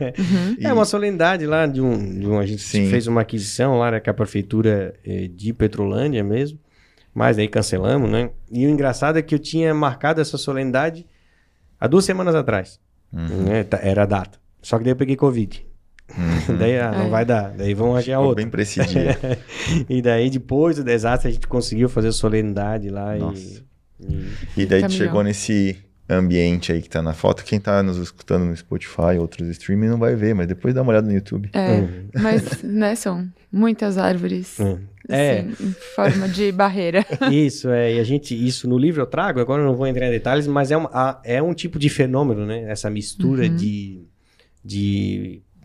E... uma solenidade lá a gente fez uma aquisição lá com a prefeitura de Petrolândia mesmo. Mas aí cancelamos, né? E o engraçado é que eu tinha marcado essa solenidade há 2 semanas atrás. Né? Era a data. Só que daí eu peguei Covid. Daí não vai dar. Daí vamos adiar outra. Bem pra esse dia. E daí depois do desastre a gente conseguiu fazer a solenidade lá. E daí tu chegou nesse ambiente aí que tá na foto. Quem tá nos escutando no Spotify, outros streaming não vai ver, mas depois dá uma olhada no YouTube. Mas, né, são muitas árvores. Assim, em forma de barreira. Isso, e isso no livro eu trago, agora eu não vou entrar em detalhes, mas é um tipo de fenômeno, né? Essa mistura de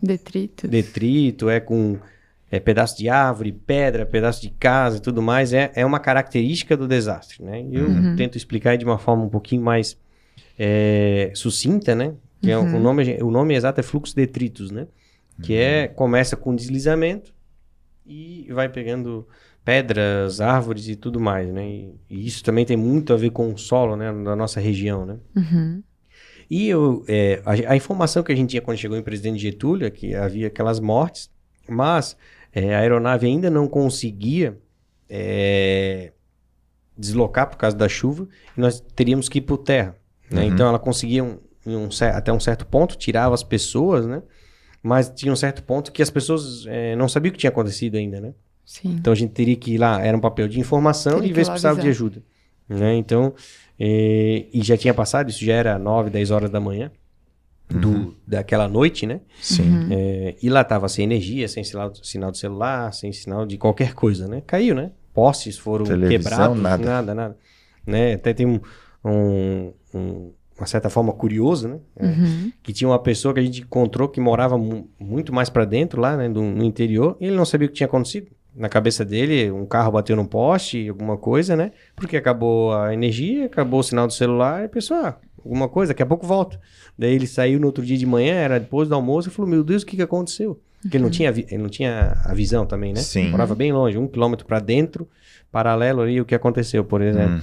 detrito, com pedaço de árvore, pedra, pedaço de casa e tudo mais, é uma característica do desastre, né? E eu tento explicar de uma forma um pouquinho mais sucinta, né? Que o nome exato é fluxo de detritos, né? Que começa com deslizamento e vai pegando pedras, árvores e tudo mais, né? E isso também tem muito a ver com o solo, né? Da nossa região, né? E a informação que a gente tinha quando chegou em Presidente Getúlio é que havia aquelas mortes, mas a aeronave ainda não conseguia deslocar por causa da chuva e nós teríamos que ir por terra, né? Então ela conseguia até um certo ponto, tirava as pessoas, né? Mas tinha um certo ponto que as pessoas não sabiam o que tinha acontecido ainda, né? Sim. Então a gente teria que ir lá, era um papel de informação e ver se precisava de ajuda, né? Então, e já tinha passado, isso já era 9, 10 horas da manhã daquela noite, né? Sim. E lá tava sem energia, sem sinal de celular, sem sinal de qualquer coisa, né? Caiu, né? Postes foram quebrados, nada. Né? Até tem uma certa forma curioso, né? Que tinha uma pessoa que a gente encontrou que morava muito mais para dentro lá, né? No interior, e ele não sabia o que tinha acontecido. Na cabeça dele, um carro bateu num poste, alguma coisa, né? Porque acabou a energia, acabou o sinal do celular, e a pessoa, alguma coisa, daqui a pouco volta. Daí ele saiu no outro dia de manhã, era depois do almoço, e falou, meu Deus, o que aconteceu? Porque ele não tinha a visão também, né? Sim. Morava bem longe, 1 quilômetro para dentro, paralelo ali o que aconteceu, por exemplo.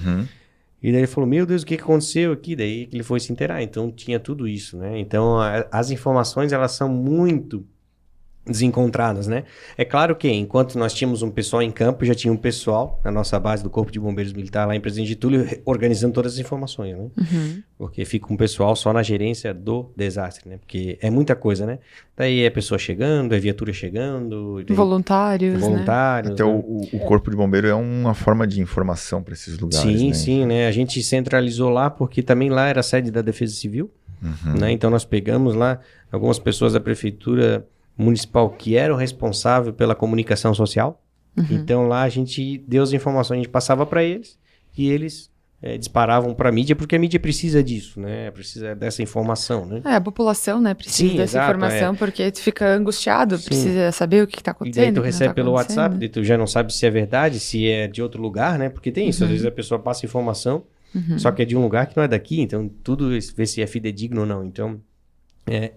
E daí ele falou, meu Deus, o que aconteceu aqui? Daí ele foi se inteirar. Então tinha tudo isso, né? Então as informações, elas são muito desencontradas, né? É claro que enquanto nós tínhamos um pessoal em campo, já tinha um pessoal na nossa base do Corpo de Bombeiros Militar lá em Presidente Getúlio organizando todas as informações, né? Porque fica um pessoal só na gerência do desastre, né? Porque é muita coisa, né? Daí é pessoa chegando, é viatura chegando... Voluntários, né? Até né? o Corpo de Bombeiro é uma forma de informação para esses lugares, né? Sim, né? A gente centralizou lá porque também lá era a sede da Defesa Civil, né? Então nós pegamos lá algumas pessoas da Prefeitura Municipal que eram responsáveis pela comunicação social. Então lá a gente deu as informações, a gente passava para eles e eles disparavam para a mídia, porque a mídia precisa disso, né? Precisa dessa informação, né? A população, né? Precisa dessa informação, porque tu fica angustiado, precisa saber o que está acontecendo. E daí tu recebe pelo WhatsApp, daí tu já não sabe se é verdade, se é de outro lugar, né? Porque tem isso, às vezes a pessoa passa informação, só que é de um lugar que não é daqui, então tudo vê se é fidedigno ou não. Então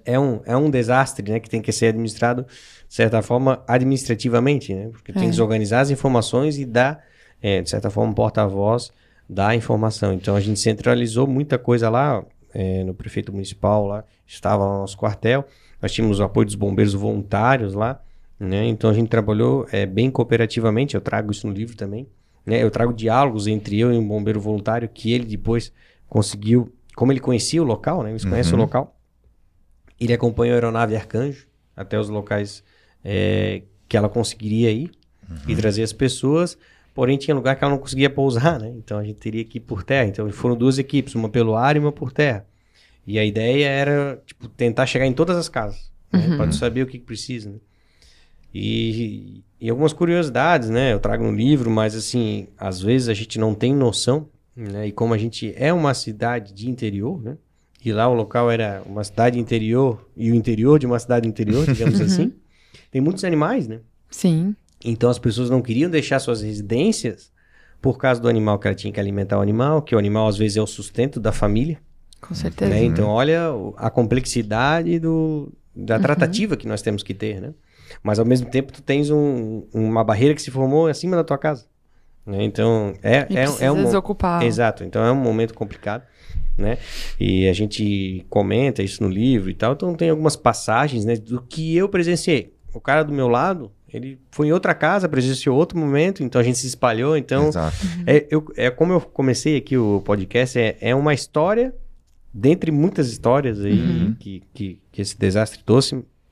é um desastre, né? Que tem que ser administrado, de certa forma, administrativamente, né? Porque tem que desorganizar as informações e dar, de certa forma, um porta-voz da informação. Então a gente centralizou muita coisa lá, no prefeito municipal lá, estava lá no nosso quartel, nós tínhamos o apoio dos bombeiros voluntários lá, né? Então a gente trabalhou bem cooperativamente, eu trago isso no livro também, né? Eu trago diálogos entre eu e um bombeiro voluntário que ele depois conseguiu, como ele conhecia o local, né? Eles conhecem o local, ele acompanhou a aeronave Arcanjo até os locais que ela conseguiria ir e trazer as pessoas. Porém, tinha lugar que ela não conseguia pousar, né? Então, a gente teria que ir por terra. Então, foram 2 equipes, uma pelo ar e uma por terra. E a ideia era, tentar chegar em todas as casas, né? Para saber o que precisa, né? E algumas curiosidades, né? Eu trago no livro, mas, assim, às vezes a gente não tem noção, né? E como a gente é uma cidade de interior, né? E lá o local era uma cidade interior e o interior de uma cidade interior, digamos assim. Tem muitos animais, né? Sim. Então as pessoas não queriam deixar suas residências por causa do animal, que ela tinha que alimentar o animal, que o animal às vezes é o sustento da família. Com certeza. Né? Então olha a complexidade da tratativa que nós temos que ter, né? Mas ao mesmo tempo tu tens uma barreira que se formou acima da tua casa. Né? Então é um desocupar. Exato, então é um momento complicado, né? E a gente comenta isso no livro e tal, então tem algumas passagens, né, do que eu presenciei. O cara do meu lado, ele foi em outra casa, presenciou outro momento, então a gente se espalhou, então... Exato. Como eu comecei aqui o podcast, é uma história, dentre muitas histórias aí que esse desastre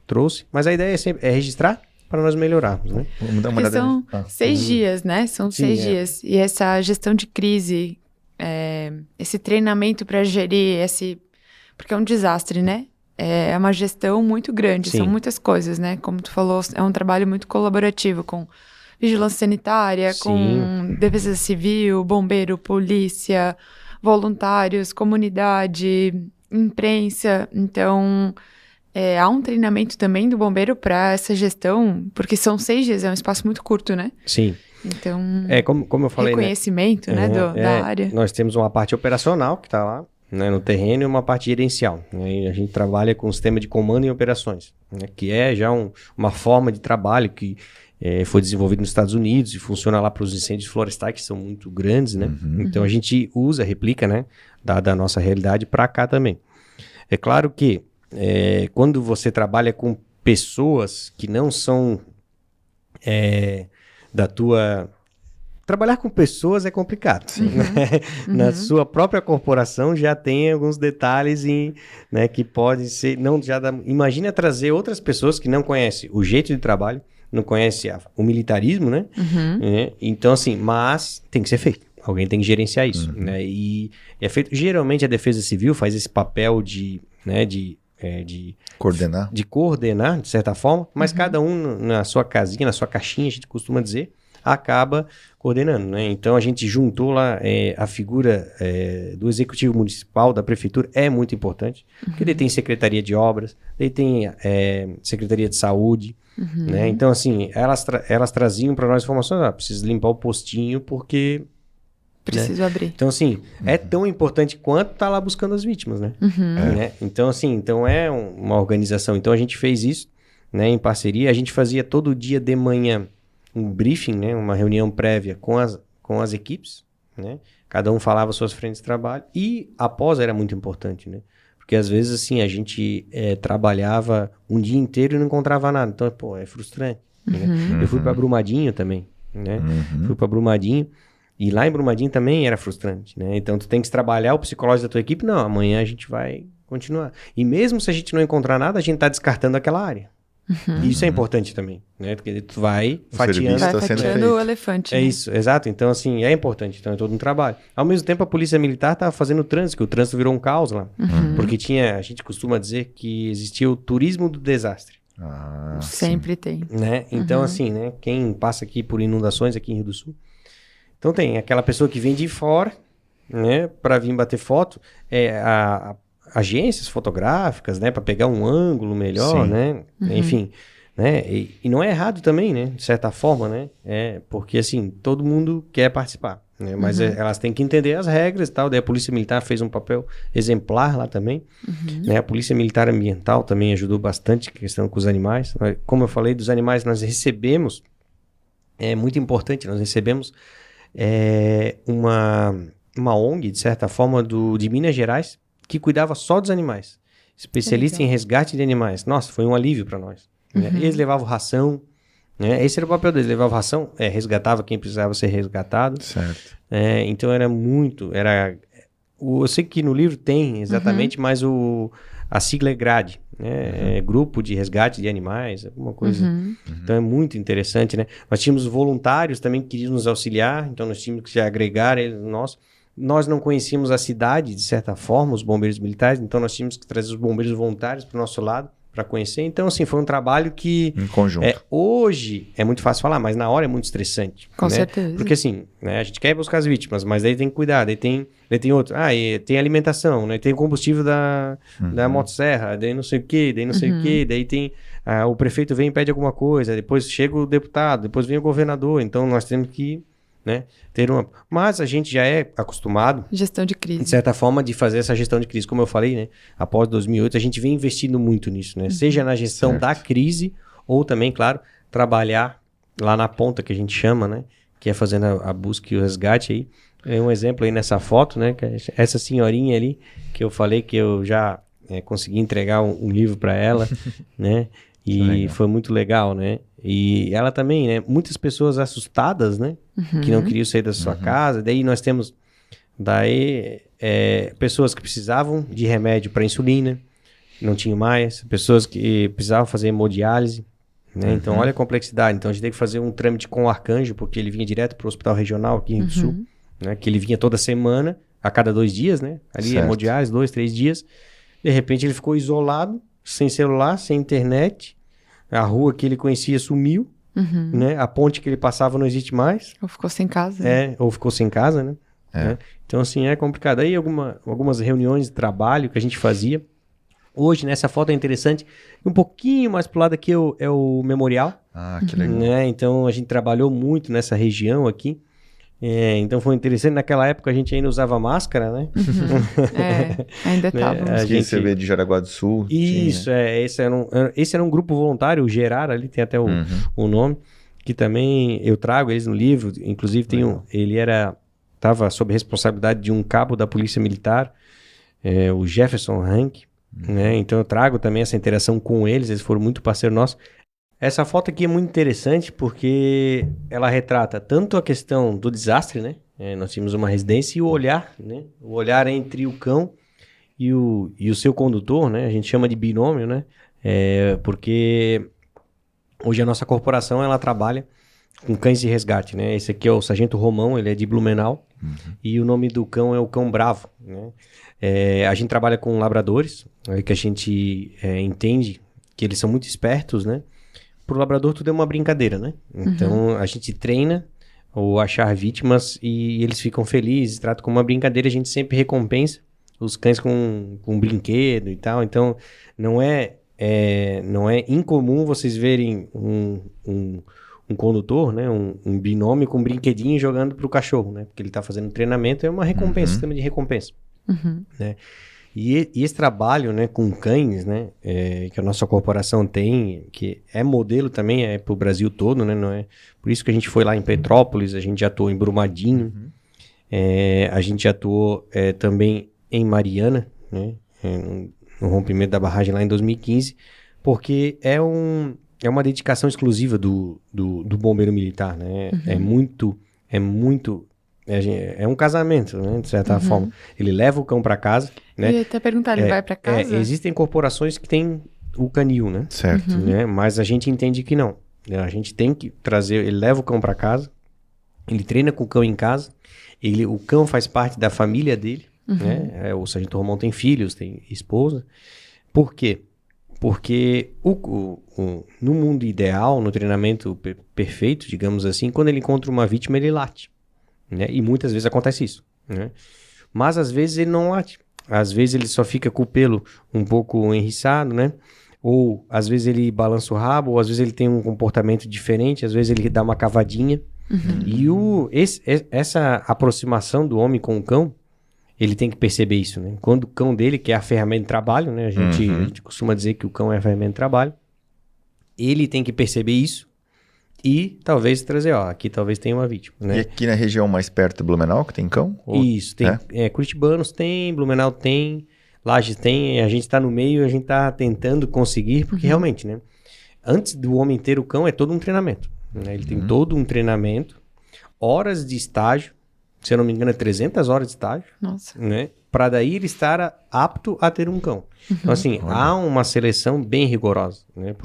trouxe, mas a ideia é sempre registrar para nós melhorarmos, né? Vamos dar uma Porque olhada. são 6 dias, né? São 6 dias. E essa gestão de crise, esse treinamento para gerir porque é um desastre, né? É uma gestão muito grande, são muitas coisas, né? Como tu falou, é um trabalho muito colaborativo com vigilância sanitária, com defesa civil, bombeiro, polícia, voluntários, comunidade, imprensa. Então, há um treinamento também do bombeiro para essa gestão, porque são 6 dias, é um espaço muito curto, né? Sim. Então, como eu falei, reconhecimento, né, da área. Nós temos uma parte operacional que está lá, né, no terreno, e uma parte gerencial. Né, e a gente trabalha com o sistema de comando e operações, né, que é já uma forma de trabalho que foi desenvolvido nos Estados Unidos e funciona lá para os incêndios florestais, que são muito grandes, né? Então a gente replica, né, da nossa realidade para cá também. É claro que quando você trabalha com pessoas que não são da tua... Trabalhar com pessoas é complicado. Né? Na sua própria corporação já tem alguns detalhes né, que podem ser... Imagina trazer outras pessoas que não conhecem o jeito de trabalho, não conhecem o militarismo, né? Então, assim, mas tem que ser feito. Alguém tem que gerenciar isso. Né? E é feito... Geralmente a Defesa Civil faz esse papel de coordenar. De coordenar, de certa forma, mas cada um na sua casinha, na sua caixinha, a gente costuma dizer, acaba coordenando, né? Então a gente juntou lá a figura do executivo municipal, da prefeitura, é muito importante, porque ele tem secretaria de obras, ele tem secretaria de saúde, né? Então assim, elas traziam para nós informações, precisa limpar o postinho porque... Preciso abrir. Então, assim, é tão importante quanto tá lá buscando as vítimas, né? Né? Então, assim, é uma organização. Então, a gente fez isso, né, em parceria. A gente fazia todo dia de manhã um briefing, né, uma reunião prévia com as equipes, né? Cada um falava suas frentes de trabalho. E após era muito importante, né? Porque, às vezes, assim, a gente trabalhava um dia inteiro e não encontrava nada. Então, pô, é frustrante. Né? Eu fui para Brumadinho também, né? Fui para Brumadinho. E lá em Brumadinho também era frustrante, né? Então, tu tem que trabalhar o psicológico da tua equipe. Não, amanhã a gente vai continuar. E mesmo se a gente não encontrar nada, a gente tá descartando aquela área. E isso é importante também, né? Porque tu vai fatiando. Vai fatiando o elefante. É isso, exato. Então, assim, é importante. Então, é todo um trabalho. Ao mesmo tempo, a Polícia Militar tava fazendo o trânsito, que o trânsito virou um caos lá. Porque a gente costuma dizer que existia o turismo do desastre. Sempre tem. Né? Então, assim, né? Quem passa aqui por inundações aqui em Rio do Sul, então tem aquela pessoa que vem de fora, né, para vir bater foto, agências fotográficas, né, para pegar um ângulo melhor, né, enfim, né, e não é errado também, né, de certa forma, né, porque assim, todo mundo quer participar, né, mas elas têm que entender as regras e tal, daí a Polícia Militar fez um papel exemplar lá também, né, a Polícia Militar Ambiental também ajudou bastante a questão com os animais, como eu falei dos animais, nós recebemos, é muito importante, nós recebemos uma ONG, de certa forma, de Minas Gerais, que cuidava só dos animais. Especialista em resgate de animais. Nossa, foi um alívio para nós. Né? Eles levavam ração, né? Esse era o papel deles, levavam ração, resgatava quem precisava ser resgatado. Certo. Então era muito... eu sei que no livro tem exatamente, mas a sigla é GRADE, né? Grupo de Resgate de Animais, alguma coisa. Então é muito interessante, né? Nós tínhamos voluntários também que queriam nos auxiliar, então nós tínhamos que agregar eles nós não conhecíamos a cidade, de certa forma, os bombeiros militares, então nós tínhamos que trazer os bombeiros voluntários para o nosso lado, para conhecer. Então, assim, foi um trabalho que... Em conjunto. Hoje é muito fácil falar, mas na hora é muito estressante. Com né? certeza. Porque, assim, né, a gente quer buscar as vítimas, mas daí tem que cuidar, daí tem outro. E tem alimentação, né? Tem o combustível da motosserra, daí não sei o quê, daí não sei o quê, daí tem... o prefeito vem e pede alguma coisa, depois chega o deputado, depois vem o governador, então nós temos que... Né, ter uma... Mas a gente já é acostumado, gestão de crise, de certa forma, de fazer essa gestão de crise, como eu falei, né? Após 2008, a gente vem investindo muito nisso, né? Seja na gestão da crise ou também, claro, trabalhar lá na ponta, que a gente chama, né? Que é fazendo a busca e o resgate aí. É um exemplo aí nessa foto, né? Essa senhorinha ali, que eu falei que eu já consegui entregar um livro para ela, né? E foi muito legal, né? E ela também, né? Muitas pessoas assustadas, né? Que não queriam sair da sua casa. Daí nós temos pessoas que precisavam de remédio para insulina, não tinham mais. Pessoas que precisavam fazer hemodiálise, né? Então, olha a complexidade. Então, a gente teve que fazer um trâmite com o Arcanjo, porque ele vinha direto para o hospital regional aqui em Rio do Sul, né? Que ele vinha toda semana, a cada 2 dias, né? Ali, hemodiálise, 2, 3 dias. De repente, ele ficou isolado, sem celular, sem internet. A rua que ele conhecia sumiu, né? A ponte que ele passava não existe mais. Ou ficou sem casa. Ou ficou sem casa, né? Né? Então, assim, é complicado. Aí, algumas reuniões de trabalho que a gente fazia, Hoje, nessa foto é interessante, um pouquinho mais pro lado aqui é o memorial. Ah, que legal. Né? Então, a gente trabalhou muito nessa região aqui. Então, foi interessante. Naquela época, a gente ainda usava máscara, né? Ainda Né? estávamos. A gente- Você vê de Jaraguá do Sul. Isso, esse era um grupo voluntário, o Gerar, ali tem até o nome, que também eu trago eles no livro. Inclusive, ele estava sob responsabilidade de um cabo da Polícia Militar, o Jefferson Rank. Né? Então eu trago também essa interação com eles foram muito parceiros nossos. Essa foto aqui é muito interessante porque ela retrata tanto a questão do desastre, né? Nós tínhamos uma residência e o olhar, né? O olhar entre o cão e o seu condutor, né? A gente chama de binômio, né? Porque hoje a nossa corporação ela trabalha com cães de resgate, né? Esse aqui é o Sargento Romão, ele é de Blumenau e o nome do cão é o Cão Bravo, né? A gente trabalha com labradores, que a gente entende que eles são muito espertos, né? Pro labrador tudo é uma brincadeira, né? Então a gente treina ou achar vítimas e eles ficam felizes, tratam como uma brincadeira, a gente sempre recompensa os cães com brinquedo e tal. Então não é incomum vocês verem um condutor, né? Um binômio com um brinquedinho jogando pro cachorro, né? Porque ele tá fazendo treinamento, é uma recompensa, sistema de recompensa. Né? E esse trabalho, né, com cães, né, que a nossa corporação tem, que é modelo também, para o Brasil todo, né, não é? Por isso que a gente foi lá em Petrópolis, a gente já atuou em Brumadinho, a gente já atuou também em Mariana, né, no rompimento da barragem lá em 2015, porque é uma dedicação exclusiva do bombeiro militar, né? É um casamento, né? De certa forma. Ele leva o cão para casa, né? Eu ia até perguntar, ele vai para casa? Existem corporações que têm o canil, né? Certo. Né? Mas a gente entende que não. A gente tem que trazer... Ele leva o cão para casa, ele treina com o cão em casa, o cão faz parte da família dele, né? O Sargento Romão tem filhos, tem esposa. Por quê? Porque no mundo ideal, no treinamento perfeito, digamos assim, quando ele encontra uma vítima, ele late. Né? E muitas vezes acontece isso, né? Mas às vezes ele não late, às vezes ele só fica com o pelo um pouco enriçado, né? Ou às vezes ele balança o rabo, ou às vezes ele tem um comportamento diferente, às vezes ele dá uma cavadinha. E essa aproximação do homem com o cão, ele tem que perceber isso, né? Quando o cão dele, que é a ferramenta de trabalho, né? A gente costuma dizer que o cão é a ferramenta de trabalho, ele tem que perceber isso e talvez trazer, aqui talvez tenha uma vítima, né? E aqui na região mais perto de Blumenau, que tem cão? Isso, tem. Curitibanos tem, Blumenau tem, Lages tem, a gente está no meio, a gente está tentando conseguir, porque realmente, né? Antes do homem ter o cão, é todo um treinamento, né? Ele tem todo um treinamento, horas de estágio, se eu não me engano é 300 horas de estágio, Nossa. né? Para daí ele estar apto a ter um cão. Então assim, há uma seleção bem rigorosa, né?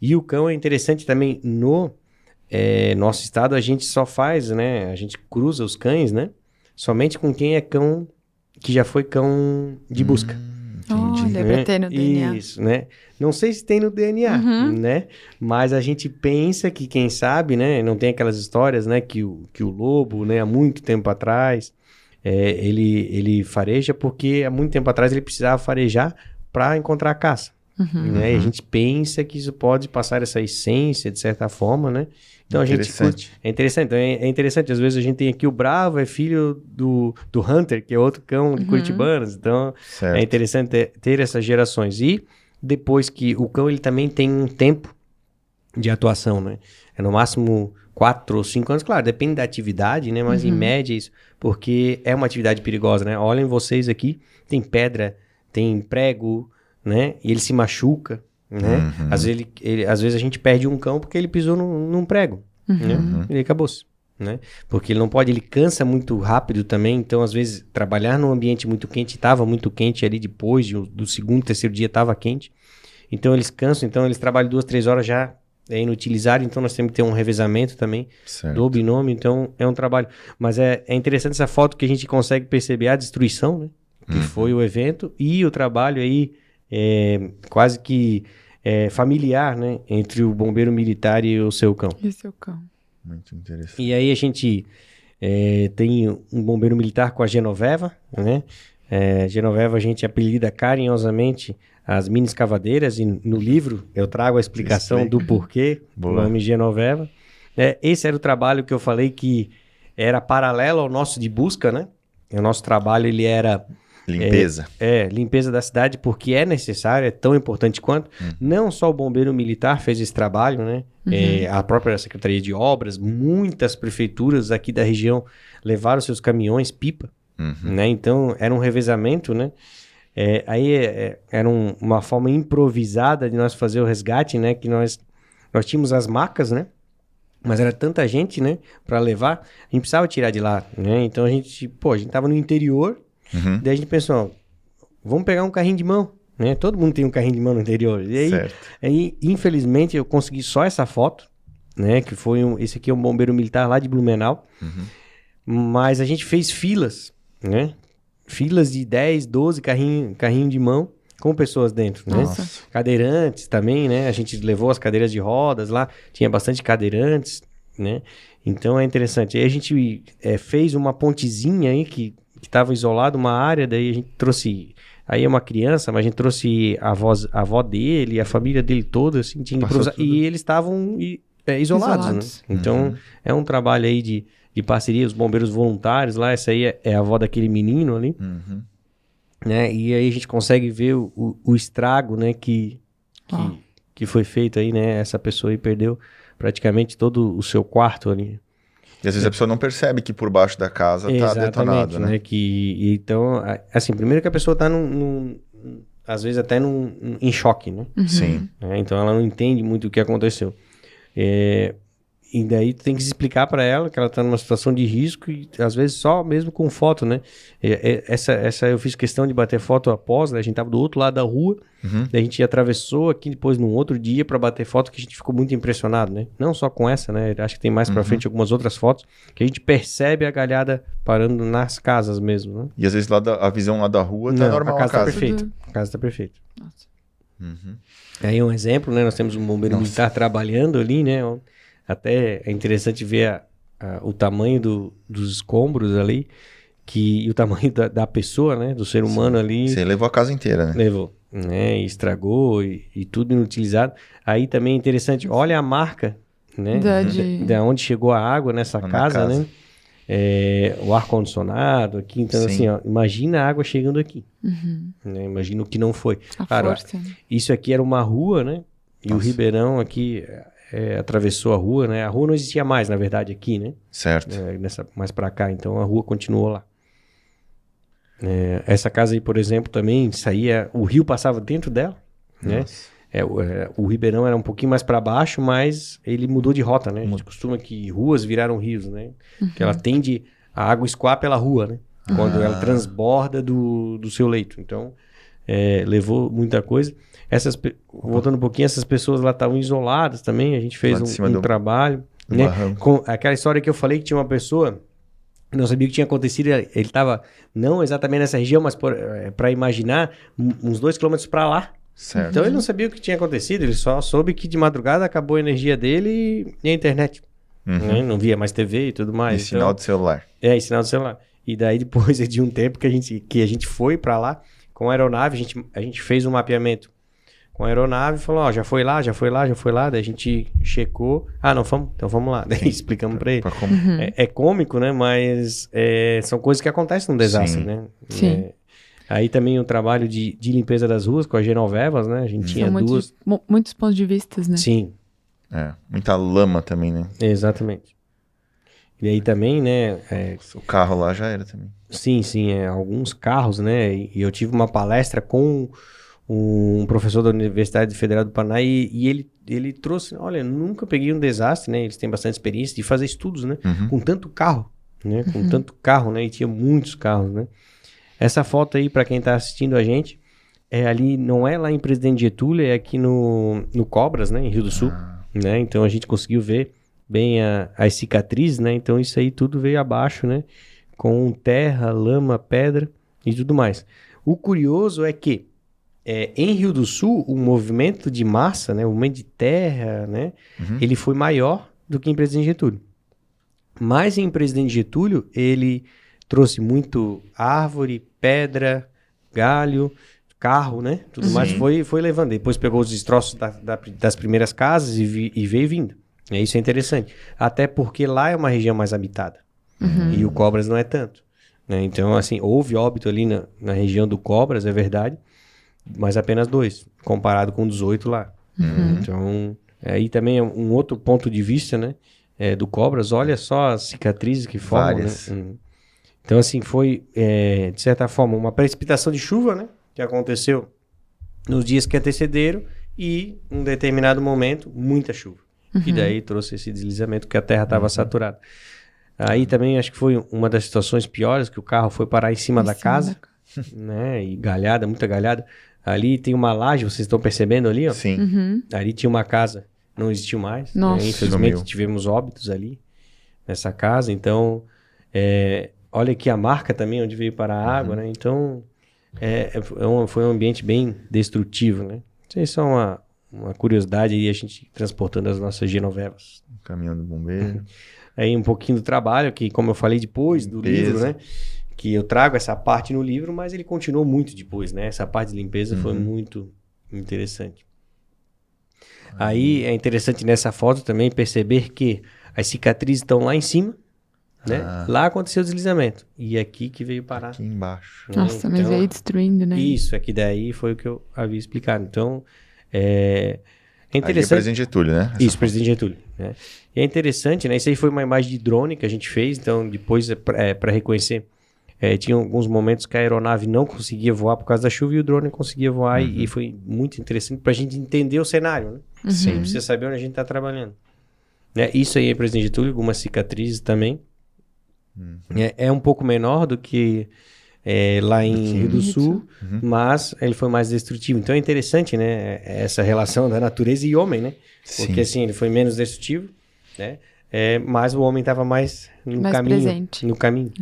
E o cão é interessante também no nosso estado, a gente só faz, né? A gente cruza os cães, né? Somente com quem é cão, que já foi cão de busca. Olha, Né? pra ter no DNA. Isso, né? Não sei se tem no DNA, né? Mas a gente pensa que, quem sabe, né? Não tem aquelas histórias, né? Que o lobo, né? Há muito tempo atrás, ele fareja porque há muito tempo atrás ele precisava farejar para encontrar a caça. Né? E a gente pensa que isso pode passar essa essência, de certa forma, né? Então a gente curte. É interessante. Então é interessante. Às vezes a gente tem aqui o Bravo, é filho do Hunter, que é outro cão de Curitibanos. Então Certo. é interessante ter essas gerações. E depois que o cão ele também tem um tempo de atuação, né? É no máximo 4 ou 5 anos. Claro, depende da atividade, né? Mas em média isso. Porque é uma atividade perigosa, né? Olhem vocês aqui, tem pedra, tem prego, né? E ele se machuca, né? Às vezes a gente perde um cão porque ele pisou num prego, né? Ele acabou-se, né? Porque ele não pode, ele cansa muito rápido também, então às vezes trabalhar num ambiente muito quente, estava muito quente ali depois do segundo, terceiro dia estava quente, então eles cansam, então eles trabalham 2, 3 horas já inutilizaram, então nós temos que ter um revezamento também do binômio, então é um trabalho. Mas é interessante essa foto que a gente consegue perceber a destruição, né? Que foi o evento e o trabalho aí quase que familiar, né? Entre o bombeiro militar e o seu cão. E o seu cão. Muito interessante. E aí a gente tem um bombeiro militar com a Genoveva, né? Genoveva a gente apelida carinhosamente as mini escavadeiras, e no livro eu trago a explicação do porquê, o nome Genoveva. Esse era o trabalho que eu falei que era paralelo ao nosso de busca, né? O nosso trabalho, ele era... Limpeza. Limpeza da cidade, porque é necessário, é tão importante quanto. Não só o bombeiro militar fez esse trabalho, né? A própria Secretaria de Obras, muitas prefeituras aqui da região levaram seus caminhões pipa, né? Então, era um revezamento, né? Era uma forma improvisada de nós fazer o resgate, né? Que nós tínhamos as macas, né? Mas era tanta gente, né? Para levar, a gente precisava tirar de lá, né? Então, a gente tava no interior, daí a gente pensou, vamos pegar um carrinho de mão, né? Todo mundo tem um carrinho de mão no interior. E aí infelizmente, eu consegui só essa foto, né? Que foi esse aqui é um bombeiro militar lá de Blumenau. Mas a gente fez filas, né? Filas de 10, 12 carrinho de mão com pessoas dentro, né? Cadeirantes também, né? A gente levou as cadeiras de rodas lá, tinha bastante cadeirantes, né? Então é interessante. Aí a gente fez uma pontezinha aí que estava isolado, uma área, daí a gente trouxe... Aí é uma criança, mas a gente trouxe a avó dele, a família dele toda, assim, tinha e eles estavam isolados, né? Então é um trabalho aí de parceria, os bombeiros voluntários lá, essa aí é a avó daquele menino ali, né? E aí a gente consegue ver o estrago, né, que foi feito aí, né? Essa pessoa aí perdeu praticamente todo o seu quarto ali. E às vezes a pessoa não percebe que por baixo da casa tá detonado, né? Então, assim, primeiro que a pessoa tá às vezes até em choque, né? Sim. Então ela não entende muito o que aconteceu. E daí tu tem que explicar para ela que ela tá numa situação de risco e às vezes só mesmo com foto, né? Essa eu fiz questão de bater foto após, né? A gente tava do outro lado da rua, daí a gente atravessou aqui depois num outro dia para bater foto, que a gente ficou muito impressionado, né? Não só com essa, né? Acho que tem mais para frente algumas outras fotos que a gente percebe a galhada parando nas casas mesmo, né? E às vezes a visão lá da rua tá normal. A casa tá perfeita. A casa tá perfeita. Aí um exemplo, né? Nós temos um bombeiro militar trabalhando ali, né? Até é interessante ver o tamanho dos escombros ali, e o tamanho da pessoa, né? Do ser humano ali. Você levou a casa inteira, né? Levou, né? E estragou e tudo inutilizado. Aí também é interessante, olha a marca, né? De onde chegou a água nessa casa, né? O ar-condicionado aqui. Então, assim, ó, imagina a água chegando aqui. Né? Imagina o que não foi. Claro, isso aqui era uma rua, né? E o Ribeirão aqui... atravessou a rua, né? A rua não existia mais, na verdade, aqui, né? Certo. Mais pra cá, então a rua continuou lá. Essa casa aí, por exemplo, também saía... O rio passava dentro dela, né? O Ribeirão era um pouquinho mais para baixo, mas ele mudou de rota, né? A gente costuma que ruas viraram rios, né? Que ela tende... A água escoar pela rua, né? Quando ela transborda do seu leito. Então, levou muita coisa... Voltando um pouquinho, essas pessoas lá estavam isoladas também, a gente fez um trabalho, né? Com aquela história que eu falei que tinha uma pessoa, não sabia o que tinha acontecido, ele estava não exatamente nessa região, mas para imaginar, uns 2 quilômetros para lá. Certo. Então ele não sabia o que tinha acontecido, ele só soube que de madrugada acabou a energia dele e a internet. Né? Não via mais TV e tudo mais. E sinal de celular. E sinal de celular. E daí depois de um tempo que a gente foi para lá, com a aeronave, a gente fez um mapeamento com a aeronave, falou, já foi lá, daí a gente checou, não, então vamos lá, daí explicamos pra ele. É cômico, né, mas são coisas que acontecem num desastre, né. Aí também o trabalho de limpeza das ruas com as Genovevas, né, a gente tinha muitos pontos de vista, né. Sim. Muita lama também, né. Exatamente. E aí também, né... O carro lá já era também. Sim, alguns carros, né, e eu tive uma palestra com um professor da Universidade Federal do Paraná e ele trouxe, olha, nunca peguei um desastre, né? Eles têm bastante experiência de fazer estudos, né? Com tanto carro, né? Com tanto carro, né? E tinha muitos carros, né? Essa foto aí, para quem tá assistindo a gente, ali, não é lá em Presidente Getúlio, é aqui no Cobras, né? Em Rio do Sul, né? Então a gente conseguiu ver bem as cicatrizes, né? Então isso aí tudo veio abaixo, né? Com terra, lama, pedra e tudo mais. O curioso é que em Rio do Sul, o movimento de massa, né, o movimento de terra, né, ele foi maior do que em Presidente Getúlio. Mas em Presidente Getúlio, ele trouxe muito árvore, pedra, galho, carro, né? Tudo mais foi levando. Depois pegou os destroços das primeiras casas e veio vindo. Isso é interessante. Até porque lá é uma região mais habitada. E o Cobras não é tanto. Né? Então, assim, houve óbito ali na região do Cobras, é verdade, mas apenas 2, comparado com 18 lá. Então, aí também é um outro ponto de vista, né? Do Cobras. Olha só as cicatrizes que formam, Várias. né? Então, assim, foi, de certa forma, uma precipitação de chuva, né? Que aconteceu nos dias que antecederam e, em um determinado momento, muita chuva. E daí trouxe esse deslizamento, que a terra estava saturada. Aí também acho que foi uma das situações piores, que o carro foi parar em cima da casa, né? E galhada, muita galhada. Ali tem uma laje, vocês estão percebendo ali, ó? Sim. Ali tinha uma casa, não existiu mais. Nossa. Né? Infelizmente Sumiu. tivemos óbitos ali, nessa casa. Então, olha aqui a marca também, onde veio parar a água, né? Então, foi um ambiente bem destrutivo, né? Isso aí é só uma curiosidade aí, a gente transportando as nossas Genovevas. Caminhão do bombeiro. Aí um pouquinho do trabalho, que como eu falei depois do Limpeza. livro, né? Que eu trago essa parte no livro, mas ele continuou muito depois, né? Essa parte de limpeza foi muito interessante. Aí é interessante nessa foto também perceber que as cicatrizes estão lá em cima, né? Lá aconteceu o deslizamento. E aqui que veio parar. Aqui embaixo. Né? Nossa, mas Então, veio destruindo, né? Isso, aqui daí foi o que eu havia explicado. Então, é Ali é interessante. Presidente Getúlio, né? Isso, Presidente Getúlio. Né? E é interessante, né? Isso aí foi uma imagem de drone que a gente fez, então depois, para reconhecer, tinha alguns momentos que a aeronave não conseguia voar por causa da chuva e o drone conseguia voar, e foi muito interessante para a gente entender o cenário, né? Sim. Precisa saber onde a gente está trabalhando. Né? Isso aí é Presidente Getúlio, algumas cicatrizes também. É um pouco menor do que lá em Rio do Sul, mas ele foi mais destrutivo. Então é interessante, né? Essa relação da natureza e homem, né? Porque assim, ele foi menos destrutivo, né? Mas o homem estava mais no Mais caminho. presente. No caminho.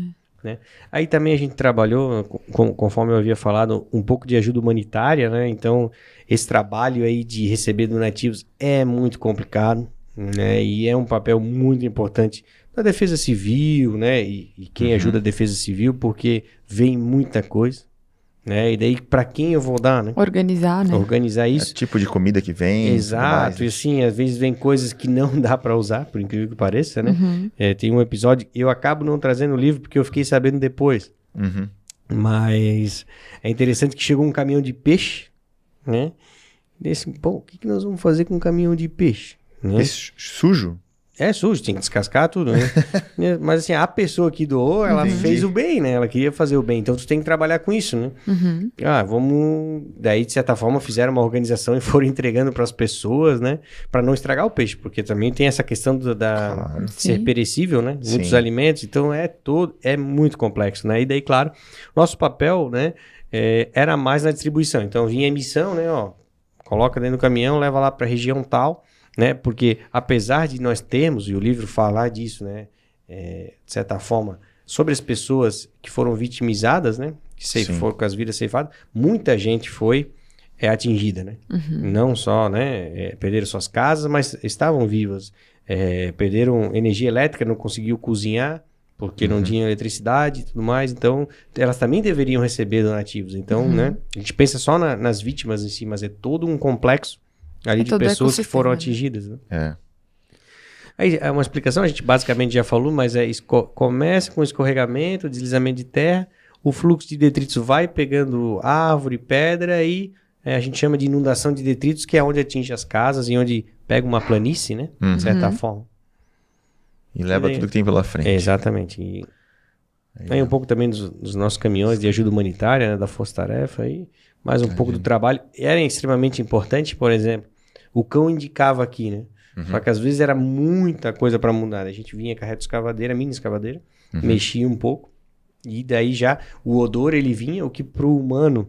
Né? Aí também a gente trabalhou, conforme eu havia falado, um pouco de ajuda humanitária, né? Então esse trabalho aí de receber donativos é muito complicado, né? E é um papel muito importante da Defesa Civil, né? E quem ajuda a Defesa Civil, porque vem muita coisa, né? E daí para quem eu vou dar, né? Organizar, né? Organizar É isso. o tipo de comida que vem. Exato, e assim, às vezes vem coisas que não dá para usar, por incrível que pareça, né? Tem um episódio, eu acabo não trazendo o livro porque eu fiquei sabendo depois, mas é interessante que chegou um caminhão de peixe, né? Desse, pô, o que nós vamos fazer com um caminhão de peixe? Né? Esse sujo? É sujo, tem que descascar tudo, né? Mas assim, a pessoa que doou, ela fez o bem, né? Ela queria fazer o bem, então tu tem que trabalhar com isso, né? Vamos... Daí, de certa forma, fizeram uma organização e foram entregando para as pessoas, né? Para não estragar o peixe, porque também tem essa questão de ser perecível, né? Muitos alimentos, então é muito complexo, né? E daí, claro, nosso papel, né? Era mais na distribuição. Então, vinha a missão, né? Ó, coloca dentro do caminhão, leva lá para a região tal, né? Porque apesar de nós termos, e o livro falar disso, né? De certa forma, sobre as pessoas que foram vitimizadas, né? Que foram com as vidas ceifadas, muita gente foi atingida, né? Não só, né? Perderam suas casas, mas estavam vivas. Perderam energia elétrica, não conseguiu cozinhar, porque não tinha eletricidade e tudo mais. Então, elas também deveriam receber donativos. Então, né? A gente pensa só nas vítimas em si, mas é todo um complexo ali de pessoas que foram atingidas, né? Aí, é uma explicação, a gente basicamente já falou, mas começa com escorregamento, deslizamento de terra, o fluxo de detritos vai pegando árvore, pedra, e a gente chama de inundação de detritos, que é onde atinge as casas e onde pega uma planície, né? De certa forma. E leva tudo que tem pela frente. Exatamente. E aí um pouco também dos nossos caminhões de ajuda humanitária, né, da Força Tarefa, aí mais um pouco do trabalho. Era extremamente importante, por exemplo, o cão indicava aqui, né? Só que às vezes era muita coisa para mudar. A gente vinha carreta escavadeira, mini escavadeira, mexia um pouco, e daí já o odor ele vinha, o que pro humano,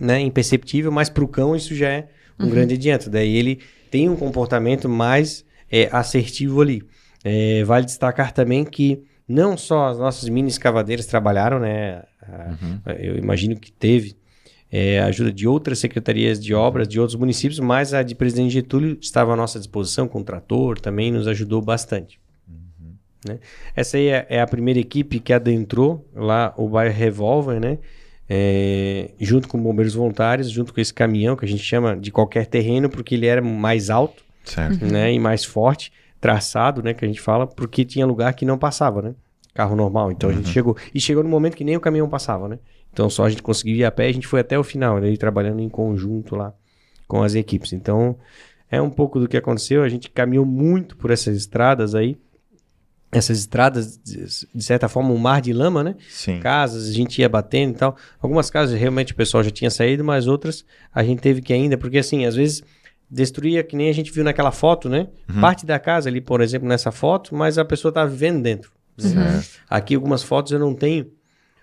né, imperceptível, mas pro cão isso já é um grande adianto. Daí ele tem um comportamento mais assertivo ali. Vale destacar também que não só as nossas mini escavadeiras trabalharam, né? Eu imagino que teve a ajuda de outras secretarias de obras de outros municípios, mas a de Presidente Getúlio estava à nossa disposição com o trator, também nos ajudou bastante. Né? Essa aí é a primeira equipe que adentrou lá o bairro Revolver, né? junto com bombeiros voluntários, junto com esse caminhão, que a gente chama de qualquer terreno, porque ele era mais alto, Certo. né, e mais forte, traçado, né, que a gente fala, porque tinha lugar que não passava, né, carro normal. Então a gente chegou no momento que nem o caminhão passava, né. Então só a gente conseguiu ir a pé e a gente foi até o final, né, trabalhando em conjunto lá com as equipes. Então é um pouco do que aconteceu, a gente caminhou muito por essas estradas aí, essas estradas, de certa forma, um mar de lama, né? Sim. Casas, a gente ia batendo e tal. Algumas casas, realmente, o pessoal já tinha saído, mas outras a gente teve que ainda, porque assim, às vezes destruía, que nem a gente viu naquela foto, né? Parte da casa ali, por exemplo, nessa foto, mas a pessoa estava vivendo dentro. Aqui algumas fotos eu não tenho,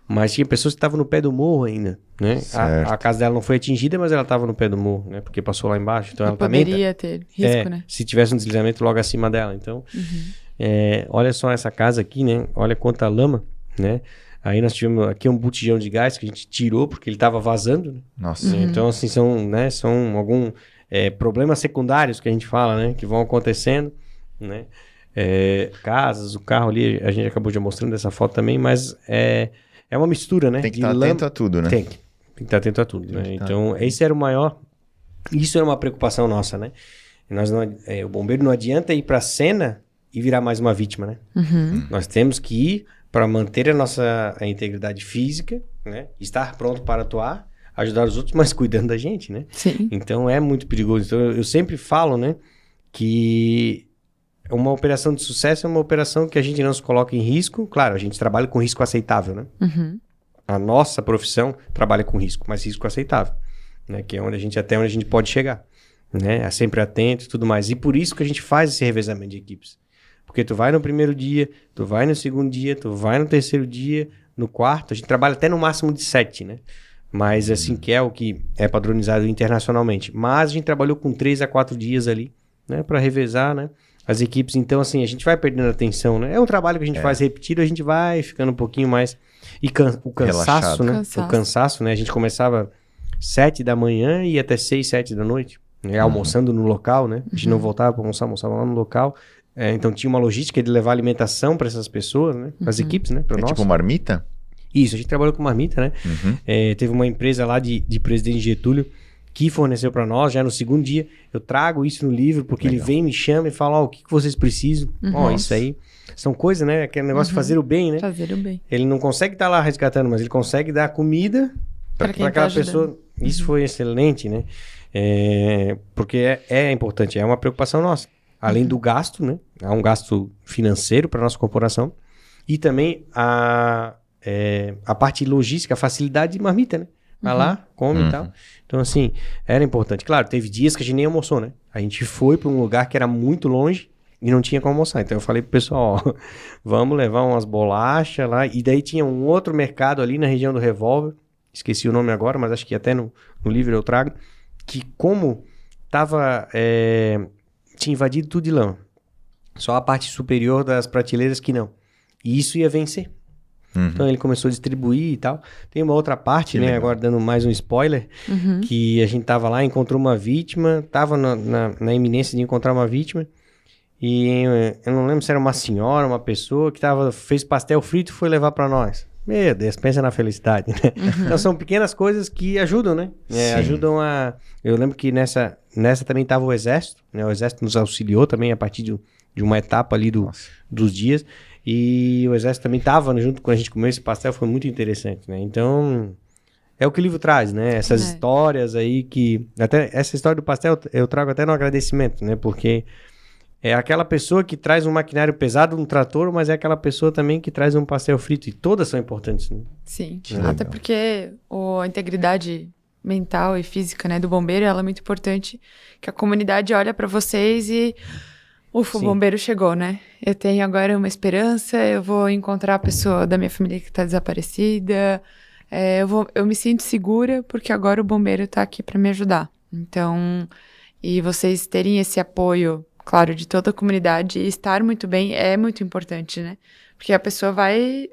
mas tinha pessoas que estavam no pé do morro ainda, né? A casa dela não foi atingida, mas ela estava no pé do morro, né? Porque passou lá embaixo. Então ela poderia ter risco, né? Se tivesse um deslizamento logo acima dela. Então, olha só essa casa aqui, né? Olha quanta lama, né? Aí nós tivemos aqui um botijão de gás que a gente tirou porque ele estava vazando, né? Nossa. Então, assim, são alguns problemas secundários que a gente fala, né? Que vão acontecendo, né? Casas, o carro ali, a gente acabou já mostrando essa foto também, mas é uma mistura, né? Tem que estar atento a tudo, né? Tem que estar atento a tudo, né? Então, esse era o maior... Isso era uma preocupação nossa, né? O bombeiro não adianta ir para a cena e virar mais uma vítima, né? Nós temos que ir para manter a nossa integridade física, né? Estar pronto para atuar, ajudar os outros, mas cuidando da gente, né? Sim. Então, é muito perigoso. Então, eu sempre falo, né? Que uma operação de sucesso é uma operação que a gente não se coloca em risco. Claro, a gente trabalha com risco aceitável, né? A nossa profissão trabalha com risco, mas risco aceitável, né? Que é até onde a gente pode chegar, né? É sempre atento e tudo mais. E por isso que a gente faz esse revezamento de equipes. Porque tu vai no primeiro dia, tu vai no segundo dia, tu vai no terceiro dia, no quarto. A gente trabalha até no máximo de 7, né? Mas assim, que é o que é padronizado internacionalmente. Mas a gente trabalhou com 3 a 4 dias ali, né? Para revezar, né? As equipes. Então, assim, a gente vai perdendo atenção, né? É um trabalho que a gente faz repetido, a gente vai ficando um pouquinho mais... E o cansaço, Relaxado. né? O cansaço, né? A gente começava 7 da manhã e ia até 6, 7 da noite, né? Almoçando no local, né? A gente não voltava para almoçar, almoçava lá no local. Então tinha uma logística de levar alimentação para essas pessoas, né? Para as equipes, né? Para nós. Tipo marmita? Isso, a gente trabalhou com marmita, né? Teve uma empresa lá de Presidente Getúlio que forneceu para nós, já no segundo dia. Eu trago isso no livro, porque ele vem, me chama e fala, o que vocês precisam? Isso aí são coisas, né? Aquele negócio de fazer o bem, né? Fazer o bem. Ele não consegue estar lá resgatando, mas ele consegue dar comida para aquela pessoa. Isso foi excelente, né? Porque é importante, é uma preocupação nossa. Além do gasto, né? Há um gasto financeiro para nossa corporação. E também a parte logística, a facilidade de marmita, né? Vai lá, come e tal. Então, assim, era importante. Claro, teve dias que a gente nem almoçou, né? A gente foi para um lugar que era muito longe e não tinha como almoçar. Então, eu falei pro pessoal, ó, vamos levar umas bolachas lá. E daí tinha um outro mercado ali na região do Revólver. Esqueci o nome agora, mas acho que até no livro eu trago. Que como tava... tinha invadido tudo de lama. Só a parte superior das prateleiras que não. E isso ia vencer. Então ele começou a distribuir e tal. Tem uma outra parte, né? Agora dando mais um spoiler, que a gente tava lá, encontrou uma vítima, tava na iminência de encontrar uma vítima. E eu não lembro se era uma senhora, uma pessoa que fez pastel frito e foi levar para nós. Meu Deus, pensa na felicidade, né? Então são pequenas coisas que ajudam, né? Ajudam a... Eu lembro que nessa também tava o Exército, né? O Exército nos auxiliou também a partir de uma etapa ali dos dias. E o Exército também tava junto com a gente comeu esse pastel, foi muito interessante, né? Então, é o que o livro traz, né? Essas histórias aí que... Até essa história do pastel eu trago até no agradecimento, né? Porque é aquela pessoa que traz um maquinário pesado, um trator, mas é aquela pessoa também que traz um pastel frito. E todas são importantes, né? Sim, até porque a integridade mental e física, né, do bombeiro, ela é muito importante, que a comunidade olha para vocês e... Ufa, o bombeiro chegou, né? Eu tenho agora uma esperança, eu vou encontrar a pessoa da minha família que está desaparecida, eu me sinto segura porque agora o bombeiro está aqui para me ajudar. Então, e vocês terem esse apoio, claro, de toda a comunidade e estar muito bem é muito importante, né? Porque a pessoa vai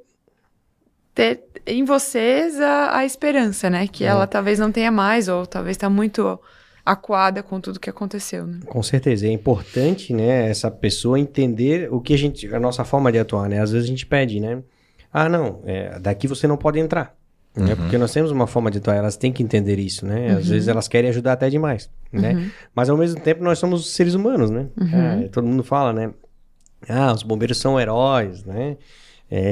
ter em vocês a esperança, né? Que ela talvez não tenha mais ou talvez está muito... acuada com tudo que aconteceu, né? Com certeza, é importante, né, essa pessoa entender o que a nossa forma de atuar, né? Às vezes a gente pede, né? Ah, não, daqui você não pode entrar, né? Porque nós temos uma forma de atuar, elas têm que entender isso, né? Às vezes elas querem ajudar até demais, né? Mas ao mesmo tempo nós somos seres humanos, né? Todo mundo fala, né? Os bombeiros são heróis, né?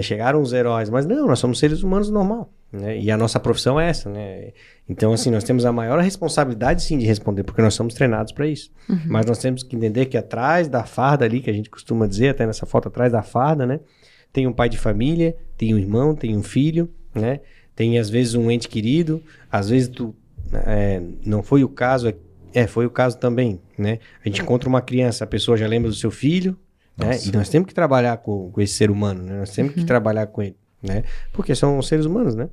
Chegaram os heróis, mas não, nós somos seres humanos normal, né? E a nossa profissão é essa, né? Então, assim, nós temos a maior responsabilidade, sim, de responder, porque nós somos treinados para isso. Mas nós temos que entender que atrás da farda ali, que a gente costuma dizer, até nessa foto atrás da farda, né? Tem um pai de família, tem um irmão, tem um filho, né? Tem, às vezes, um ente querido, às vezes não foi o caso, foi o caso também, né? A gente encontra uma criança, a pessoa já lembra do seu filho, né? E nós temos que trabalhar com esse ser humano, né? Nós temos que trabalhar com ele, né? Porque são seres humanos, né?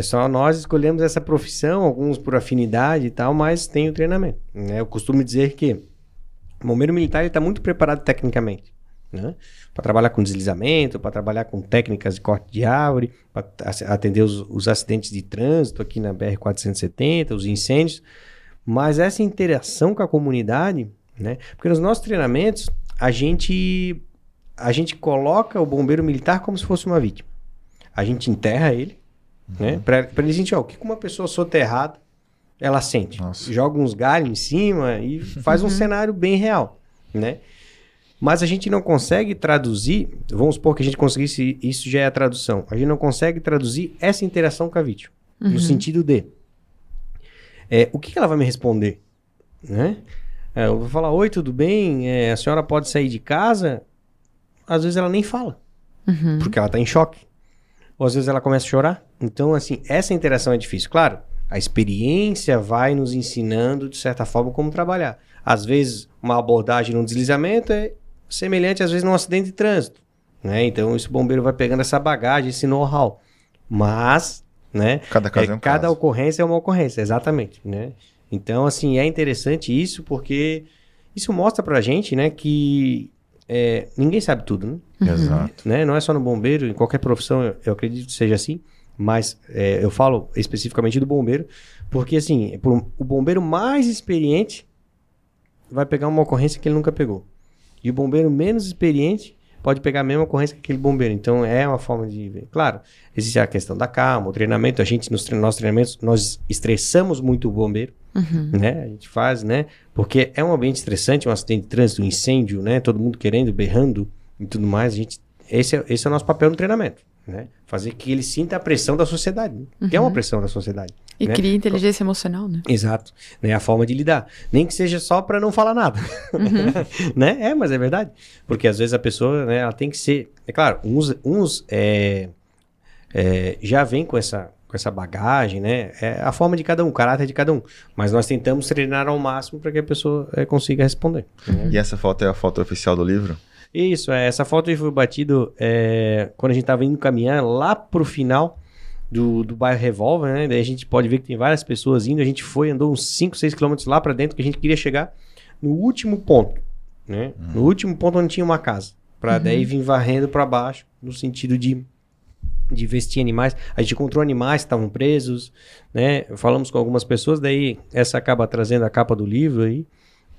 Só nós escolhemos essa profissão, alguns por afinidade e tal, mas tem o treinamento, né? Eu costumo dizer que o bombeiro militar está muito preparado tecnicamente, né? Para trabalhar com deslizamento, para trabalhar com técnicas de corte de árvore, para atender os acidentes de trânsito aqui na BR-470, os incêndios, mas essa interação com a comunidade, né? Porque nos nossos treinamentos a gente coloca o bombeiro militar como se fosse uma vítima. A gente enterra ele, né? Para ele sentir, o que uma pessoa soterrada ela sente. Nossa. Joga uns galhos em cima e faz um cenário bem real, né? Mas a gente não consegue traduzir, vamos supor que a gente conseguisse, isso já é a tradução, a gente não consegue traduzir essa interação com a vítima, no sentido de, o que ela vai me responder, né? Eu vou falar, oi, tudo bem? A senhora pode sair de casa? Às vezes ela nem fala, porque ela está em choque. Ou às vezes ela começa a chorar. Então, assim, essa interação é difícil. Claro, a experiência vai nos ensinando, de certa forma, como trabalhar. Às vezes, uma abordagem num deslizamento é semelhante, às vezes, num acidente de trânsito, né? Então, esse bombeiro vai pegando essa bagagem, esse know-how. Mas, né? Cada caso é um cada caso. ocorrência é uma ocorrência, exatamente, né? Então, assim, é interessante isso, porque isso mostra pra gente, né, que ninguém sabe tudo, né? Exato. Né? Não é só no bombeiro, em qualquer profissão eu acredito que seja assim, mas eu falo especificamente do bombeiro, porque assim, o bombeiro mais experiente vai pegar uma ocorrência que ele nunca pegou. E o bombeiro menos experiente pode pegar a mesma ocorrência que aquele bombeiro. Então é uma forma de ver. Claro, existe a questão da calma, o treinamento. A gente, nos nossos treinamentos, nós estressamos muito o bombeiro, né? A gente faz, né? Porque é um ambiente estressante, um acidente de trânsito, um incêndio, né? Todo mundo querendo, berrando e tudo mais. Esse é o nosso papel no treinamento, né? Fazer que ele sinta a pressão da sociedade, né? Que é uma pressão da sociedade. E né? cria inteligência emocional, né? Exato, né? A forma de lidar. Nem que seja só para não falar nada, né? Mas é verdade. Porque às vezes a pessoa, né, ela tem que ser... É claro, uns já vem com essa bagagem, né? É a forma de cada um, o caráter de cada um. Mas nós tentamos treinar ao máximo para que a pessoa consiga responder. Né? E essa foto é a foto oficial do livro? Isso, essa foto aí foi batido quando a gente estava indo caminhar lá pro final do bairro Revolver, né? Daí a gente pode ver que tem várias pessoas indo. A gente andou uns 5, 6 quilômetros lá para dentro, que a gente queria chegar no último ponto, né? No último ponto onde tinha uma casa. Para daí vir varrendo para baixo, no sentido de vestir animais. A gente encontrou animais que estavam presos, né? Falamos com algumas pessoas, daí essa acaba trazendo a capa do livro aí,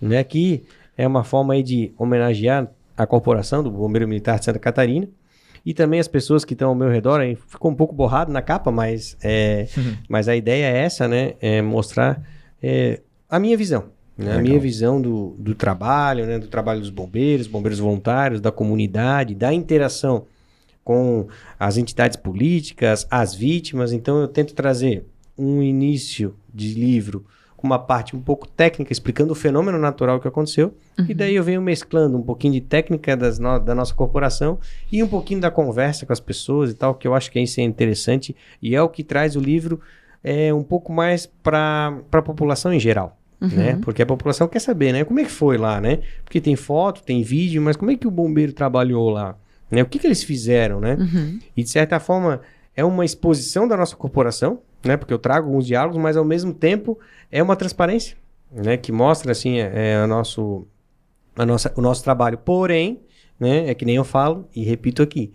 né? Que é uma forma aí de homenagear a corporação do Bombeiro Militar de Santa Catarina e também as pessoas que estão ao meu redor. Aí ficou um pouco borrado na capa, mas a ideia é essa, né? É mostrar a minha visão, né? A minha visão do trabalho, né? Do trabalho dos bombeiros voluntários, da comunidade, da interação com as entidades políticas, as vítimas. Então eu tento trazer um início de livro com uma parte um pouco técnica, explicando o fenômeno natural que aconteceu, e daí eu venho mesclando um pouquinho de técnica da nossa corporação e um pouquinho da conversa com as pessoas e tal, que eu acho que isso é interessante e é o que traz o livro um pouco mais para a população em geral. Né? Porque a população quer saber, né? Como é que foi lá, né? Porque tem foto, tem vídeo, mas como é que o bombeiro trabalhou lá? Né? O que eles fizeram, né? E de certa forma é uma exposição da nossa corporação, né? Porque eu trago alguns diálogos, mas ao mesmo tempo é uma transparência, né? Que mostra assim o nosso trabalho. Porém, né? É que nem eu falo e repito aqui,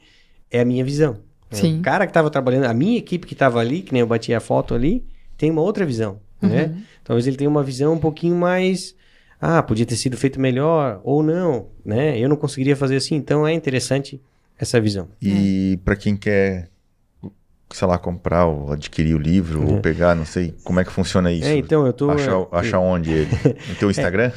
é a minha visão. Sim. O cara que estava trabalhando, a minha equipe que estava ali, que nem eu bati a foto ali, tem uma outra visão, né? Talvez ele tenha uma visão um pouquinho mais... podia ter sido feito melhor ou não, né? Eu não conseguiria fazer assim. Então é interessante essa visão. E para quem quer sei lá, comprar ou adquirir o livro, ou pegar, não sei, como é que funciona isso? Então, eu tô... Achar onde ele? No teu Instagram?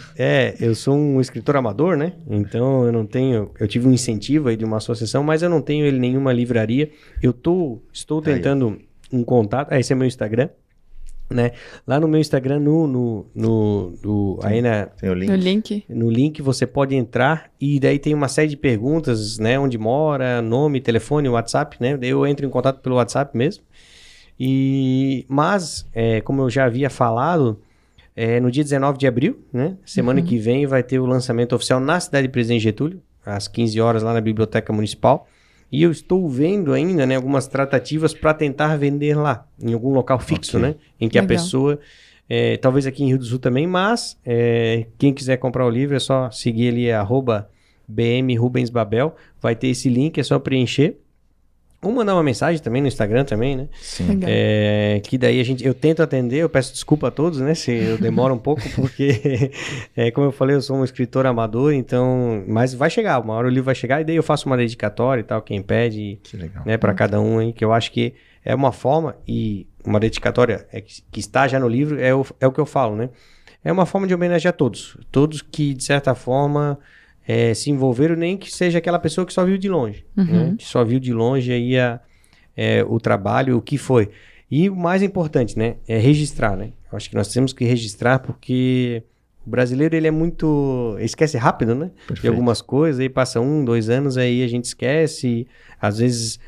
Eu sou um escritor amador, né? Então, eu não tenho... Eu tive um incentivo aí de uma associação, mas eu não tenho ele em nenhuma livraria. Estou tentando um contato... esse é meu Instagram, né? Lá no meu Instagram, Tem o link. No link. No link você pode entrar e daí tem uma série de perguntas, né? Onde mora, nome, telefone, WhatsApp, né? Daí eu entro em contato pelo WhatsApp mesmo. Mas, como eu já havia falado, no dia 19 de abril, né? Semana que vem vai ter o lançamento oficial na cidade de Presidente Getúlio, às 15 horas lá na Biblioteca Municipal. E eu estou vendo ainda, né, algumas tratativas para tentar vender lá, em algum local fixo, né? Em que a pessoa, talvez aqui em Rio do Sul também, mas quem quiser comprar o livro é só seguir ali @bmrubensbabel, vai ter esse link, é só preencher. Ou mandar uma mensagem também no Instagram também, né? Sim. Que daí eu tento atender, eu peço desculpa a todos, né? Se eu demoro um pouco, porque, como eu falei, eu sou um escritor amador, então... Mas vai chegar, uma hora o livro vai chegar, e daí eu faço uma dedicatória e tal, quem pede, Que legal. né? Para cada um aí, que eu acho que é uma forma, e uma dedicatória que está já no livro, é o que eu falo, né? É uma forma de homenagear todos. Todos que, de certa forma... se envolveram, nem que seja aquela pessoa que só viu de longe, né? Que só viu de longe aí o trabalho, o que foi. E o mais importante, né? É registrar, né? Eu acho que nós temos que registrar porque o brasileiro, ele é muito... esquece rápido, né? Perfeito. De algumas coisas, aí passa 1, 2 anos, aí a gente esquece. Às vezes,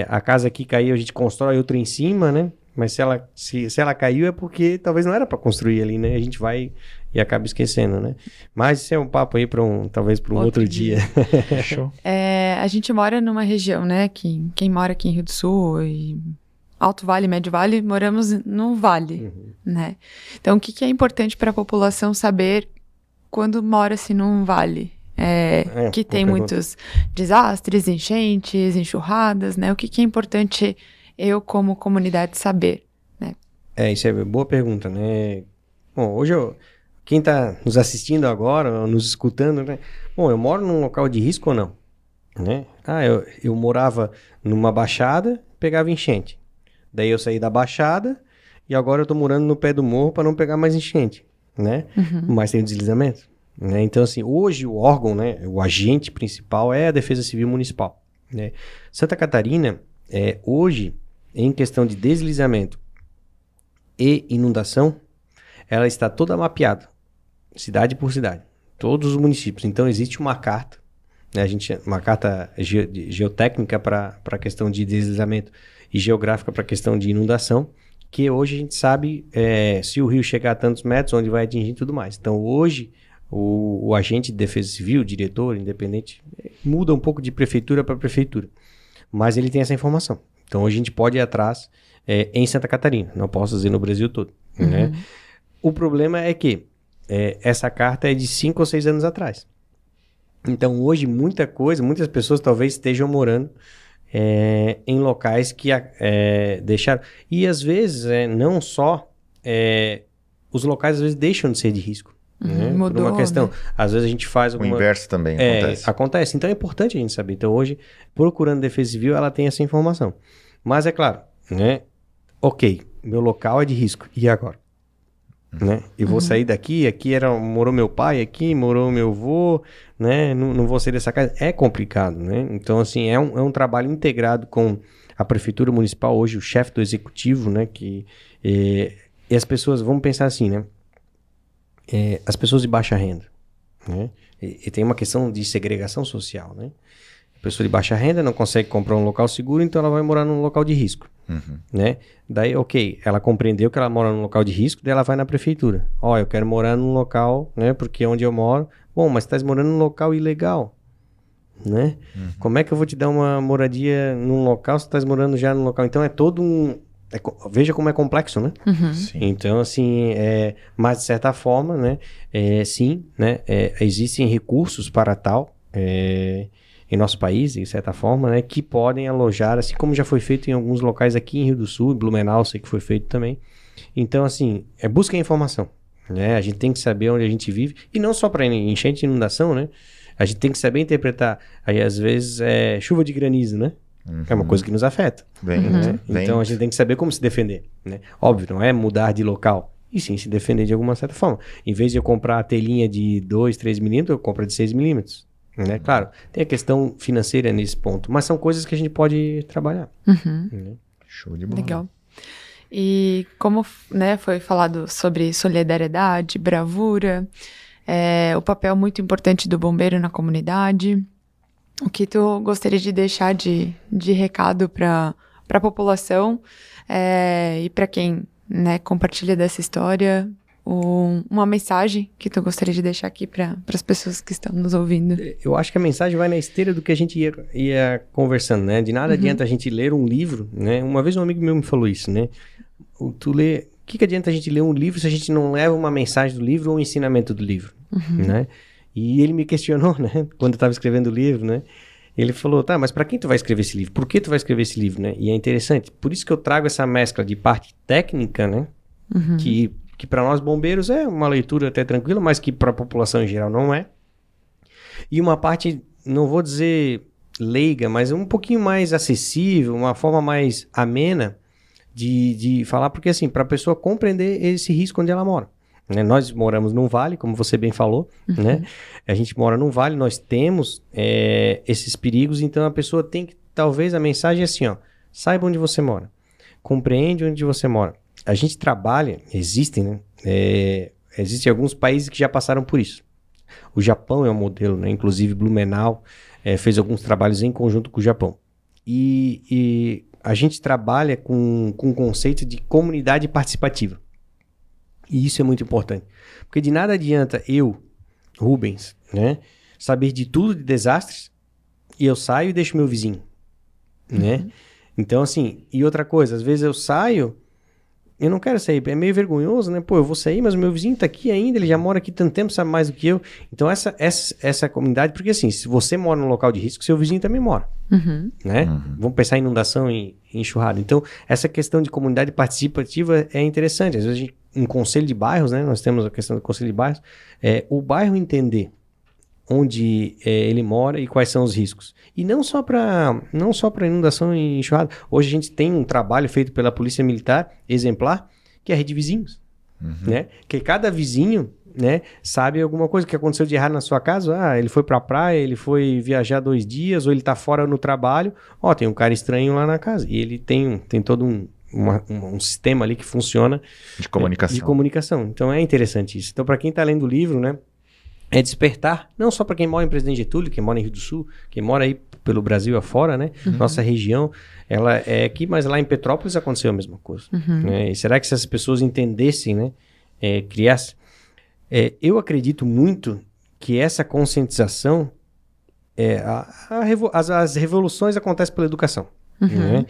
a casa que caiu, a gente constrói outra em cima, né? Mas se ela caiu é porque talvez não era para construir ali, né? A gente vai e acaba esquecendo, né? Mas isso é um papo aí talvez para um outro dia. Show. A gente mora numa região, né? Quem mora aqui em Rio do Sul e Alto Vale, Médio Vale, moramos no vale, né? Então, o que é importante para a população saber quando mora-se num vale? Que tem muitos desastres, enchentes, enxurradas, né? O que é importante eu, como comunidade, saber, né? Isso é boa pergunta, né? Bom, hoje quem está nos assistindo agora, ou nos escutando, né? Bom, eu moro num local de risco ou não? Né? Eu morava numa baixada, pegava enchente. Daí eu saí da baixada e agora eu tô morando no pé do morro para não pegar mais enchente, né? Mas tem o deslizamento, né? Então, assim, hoje o órgão, né? O agente principal é a Defesa Civil Municipal, né? Santa Catarina, hoje, em questão de deslizamento e inundação, ela está toda mapeada, cidade por cidade, todos os municípios. Então, existe uma carta, né, uma carta geotécnica para a questão de deslizamento e geográfica para a questão de inundação, que hoje a gente sabe se o rio chegar a tantos metros, onde vai atingir e tudo mais. Então, hoje, o agente de defesa civil, o diretor, independente, muda um pouco de prefeitura para prefeitura, mas ele tem essa informação. Então, hoje a gente pode ir atrás em Santa Catarina, não posso dizer no Brasil todo, né? O problema é que essa carta é de 5 ou 6 anos atrás. Então, hoje, muitas pessoas talvez estejam morando em locais que deixaram... E, às vezes, não só... os locais, às vezes, deixam de ser de risco. Né? Mudou, por uma questão. né? Às vezes, a gente faz O inverso também acontece. Acontece. Então, é importante a gente saber. Então, hoje, procurando Defesa Civil, ela tem essa informação. Mas, é claro, né? Ok, meu local é de risco. E agora? Né? Eu vou sair daqui, morou meu pai aqui, morou meu avô, né? Não vou sair dessa casa. É complicado, né? Então, assim, é um trabalho integrado com a Prefeitura Municipal, hoje o chefe do Executivo, né? E as pessoas, vamos pensar assim, né? As pessoas de baixa renda, né? E tem uma questão de segregação social, né? A pessoa de baixa renda não consegue comprar um local seguro, então ela vai morar num local de risco. Né? Daí, ok, ela compreendeu que ela mora num local de risco, daí ela vai na prefeitura. Eu quero morar num local, né? Porque onde eu moro... Bom, mas tu estás morando num local ilegal, né? Como é que eu vou te dar uma moradia num local se tu estás morando já num local? Então, é todo um... veja como é complexo, né? Sim. Então, assim, mas de certa forma, né? Sim, né? Existem recursos para tal... em nosso país, de certa forma, né, que podem alojar, assim como já foi feito em alguns locais aqui em Rio do Sul, em Blumenau, sei que foi feito também. Então, assim, busca informação, né? A gente tem que saber onde a gente vive, e não só para enchente e inundação, né? A gente tem que saber interpretar, aí às vezes chuva de granizo, né? É uma coisa que nos afeta. Né? Então a gente tem que saber como se defender. Né? Óbvio, não é mudar de local. E sim se defender de alguma certa forma. Em vez de eu comprar a telinha de 2, 3 milímetros, eu compro a de 6 milímetros. Né? Claro, tem a questão financeira nesse ponto. Mas são coisas que a gente pode trabalhar. Né? Show de bola. Legal. E como, né, foi falado sobre solidariedade, bravura, o papel muito importante do bombeiro na comunidade, o que tu gostaria de deixar de recado para a população e para quem, né, compartilha dessa história, uma mensagem que tu gostaria de deixar aqui para as pessoas que estão nos ouvindo? Eu acho que a mensagem vai na esteira do que a gente ia conversando, né? De nada adianta a gente ler um livro, né? Uma vez um amigo meu me falou isso, né? O que adianta a gente ler um livro se a gente não leva uma mensagem do livro ou um ensinamento do livro, né? E ele me questionou, né? Quando eu estava escrevendo o livro, né? Ele falou, tá, mas para quem tu vai escrever esse livro? Por que tu vai escrever esse livro, né? E é interessante, por isso que eu trago essa mescla de parte técnica, né? Que para nós bombeiros é uma leitura até tranquila, mas que para a população em geral não é. E uma parte, não vou dizer leiga, mas um pouquinho mais acessível, uma forma mais amena de falar, porque assim, para a pessoa compreender esse risco onde ela mora. Né? Nós moramos num vale, como você bem falou, né? A gente mora num vale, nós temos esses perigos, então a pessoa tem que, talvez a mensagem é assim, ó, saiba onde você mora, compreende onde você mora. A gente trabalha, existem, né? Existem alguns países que já passaram por isso. O Japão é um modelo, né? Inclusive Blumenau fez alguns trabalhos em conjunto com o Japão. E a gente trabalha com o conceito de comunidade participativa. E isso é muito importante. Porque de nada adianta eu, Rubens, né, saber de tudo de desastres e eu saio e deixo meu vizinho. Né? Então, assim, e outra coisa, às vezes eu saio, eu não quero sair, é meio vergonhoso, né? Pô, eu vou sair, mas o meu vizinho tá aqui ainda, ele já mora aqui tanto tempo, sabe mais do que eu. Então, essa comunidade, porque assim, se você mora num local de risco, seu vizinho também mora, né? Vamos pensar em inundação e enxurrada. Então, essa questão de comunidade participativa é interessante. Às vezes, um conselho de bairros, né? Nós temos a questão do conselho de bairros, o bairro entender onde ele mora e quais são os riscos. E não só para inundação e enxurrada. Hoje a gente tem um trabalho feito pela Polícia Militar, exemplar, que é a rede de vizinhos. Né? Que cada vizinho, né, sabe alguma coisa que aconteceu de errado na sua casa. Ah, ele foi para a praia, ele foi viajar 2 dias, ou ele está fora no trabalho. Ó, tem um cara estranho lá na casa. E ele tem todo um sistema ali que funciona de comunicação. De comunicação. Então é interessante isso. Então, para quem está lendo o livro, né, é despertar, não só para quem mora em Presidente Getúlio, quem mora em Rio do Sul, quem mora aí pelo Brasil afora, né? Nossa região, ela é aqui, mas lá em Petrópolis aconteceu a mesma coisa. Né? E será que se as pessoas entendessem, né? Criassem? Eu acredito muito que essa conscientização, as revoluções acontecem pela educação. Né?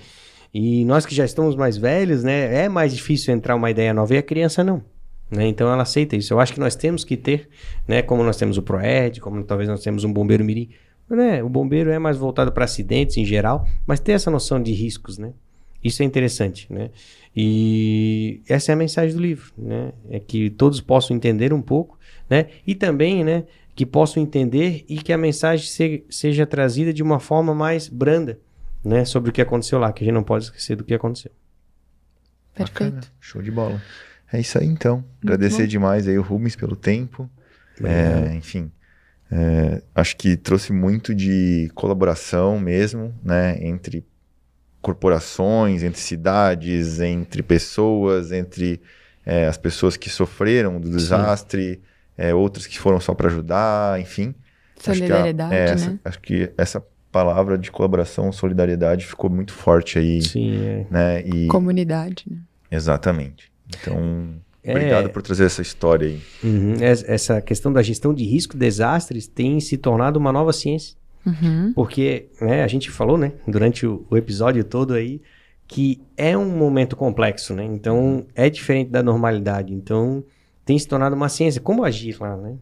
E nós que já estamos mais velhos, né? É mais difícil entrar uma ideia nova e a criança não. Né? Então ela aceita isso. Eu acho que nós temos que ter, né, como nós temos o PROED, como talvez nós temos um bombeiro mirim, né? O bombeiro é mais voltado para acidentes em geral, mas ter essa noção de riscos, né? Isso é interessante, né? E essa é a mensagem do livro, né? É que todos possam entender um pouco, né? E também, né, que possam entender e que a mensagem seja trazida de uma forma mais branda, né, sobre o que aconteceu lá, que a gente não pode esquecer do que aconteceu. Perfeito. Bacana. Show de bola. É isso aí, então. Agradecer demais aí o Rubens pelo tempo. Enfim, acho que trouxe muito de colaboração mesmo, né? Entre corporações, entre cidades, entre pessoas, entre as pessoas que sofreram do desastre, outras que foram só para ajudar, enfim. Solidariedade, né? Acho que essa palavra de colaboração, solidariedade ficou muito forte aí. Sim, né? E... Comunidade, né? Exatamente. Então, obrigado por trazer essa história aí. Essa questão da gestão de risco, desastres, tem se tornado uma nova ciência. Porque, né, a gente falou, né, durante o episódio todo aí, que é um momento complexo, né? Então, é diferente da normalidade. Então, tem se tornado uma ciência. Como agir lá, né?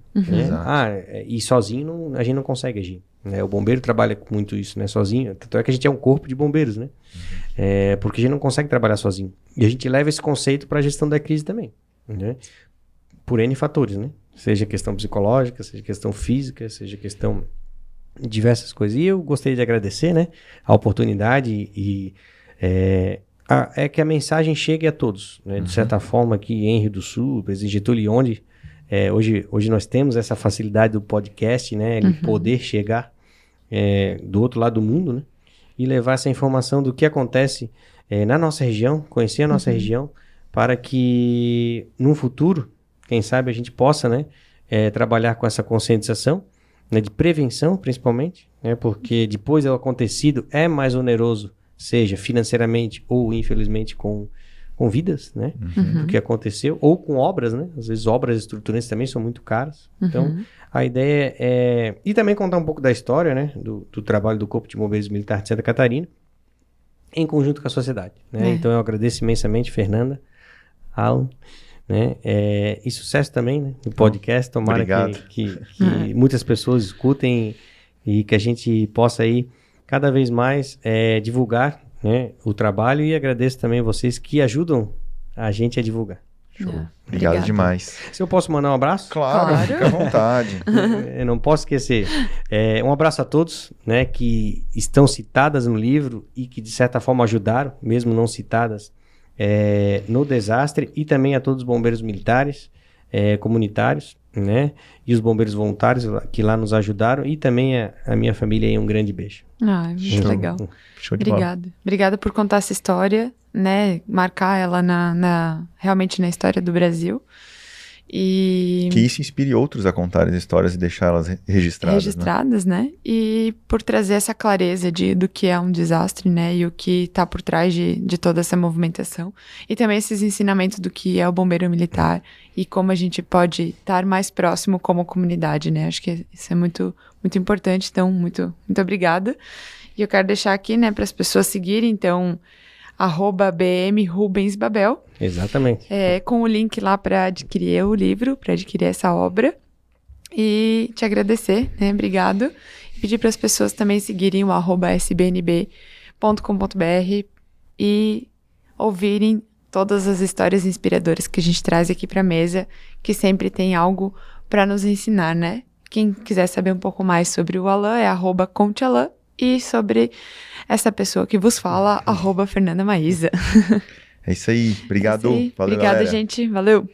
E sozinho a gente não consegue agir. Né? O bombeiro trabalha com muito isso, né? Sozinho. Tanto é que a gente é um corpo de bombeiros, né? Porque a gente não consegue trabalhar sozinho. E a gente leva esse conceito para a gestão da crise também, né? Por N fatores, né? Seja questão psicológica, seja questão física, seja questão diversas coisas. E eu gostaria de agradecer, né, a oportunidade é que a mensagem chegue a todos, né? De certa forma, aqui em Rio do Sul, Presidente Getúlio, onde hoje nós temos essa facilidade do podcast, né? Ele poder chegar do outro lado do mundo, né? E levar essa informação do que acontece na nossa região, conhecer a nossa região, para que no futuro, quem sabe, a gente possa, né, trabalhar com essa conscientização, né, de prevenção, principalmente, né? Porque depois do acontecido é mais oneroso, seja financeiramente ou, infelizmente, com vidas, né? Do que aconteceu, ou com obras, né? Às vezes obras estruturantes também são muito caras. Então, a ideia é... E também contar um pouco da história, né? Do trabalho do Corpo de Bombeiros Militar de Santa Catarina, em conjunto com a sociedade, né? Então, eu agradeço imensamente, Fernanda, Alan, né? E sucesso também, né? No podcast. Tomara que muitas pessoas escutem e que a gente possa aí cada vez mais divulgar, né, o trabalho, e agradeço também vocês que ajudam a gente a divulgar. Show. Obrigado demais. Se eu posso mandar um abraço? Claro. Fica à vontade. Eu não posso esquecer. Um abraço a todos, né, que estão citadas no livro e que de certa forma ajudaram, mesmo não citadas, no desastre, e também a todos os bombeiros militares, comunitários, né, e os bombeiros voluntários que lá nos ajudaram, e também a minha família aí, um grande beijo. Muito legal. Show de bola. Obrigada por contar essa história, né, marcar ela realmente na história do Brasil. E que isso inspire outros a contar as histórias e deixá-las registradas, né? E por trazer essa clareza do que é um desastre, né? E o que está por trás de toda essa movimentação. E também esses ensinamentos do que é o bombeiro militar e como a gente pode estar mais próximo como comunidade, né? Acho que isso é muito, muito importante. Então, muito, muito obrigada. E eu quero deixar aqui, né, para as pessoas seguirem, então... @bmrubensbabel. Exatamente. Com o link lá para adquirir o livro, para adquirir essa obra. E te agradecer, né? Obrigado. E pedir para as pessoas também seguirem o @sbnb.com.br e ouvirem todas as histórias inspiradoras que a gente traz aqui para a mesa, que sempre tem algo para nos ensinar, né? Quem quiser saber um pouco mais sobre o Alan é @contealan. E sobre essa pessoa que vos fala, @Fernanda Maísa. É isso aí. Obrigado. Valeu, Obrigada, galera. gente. Valeu.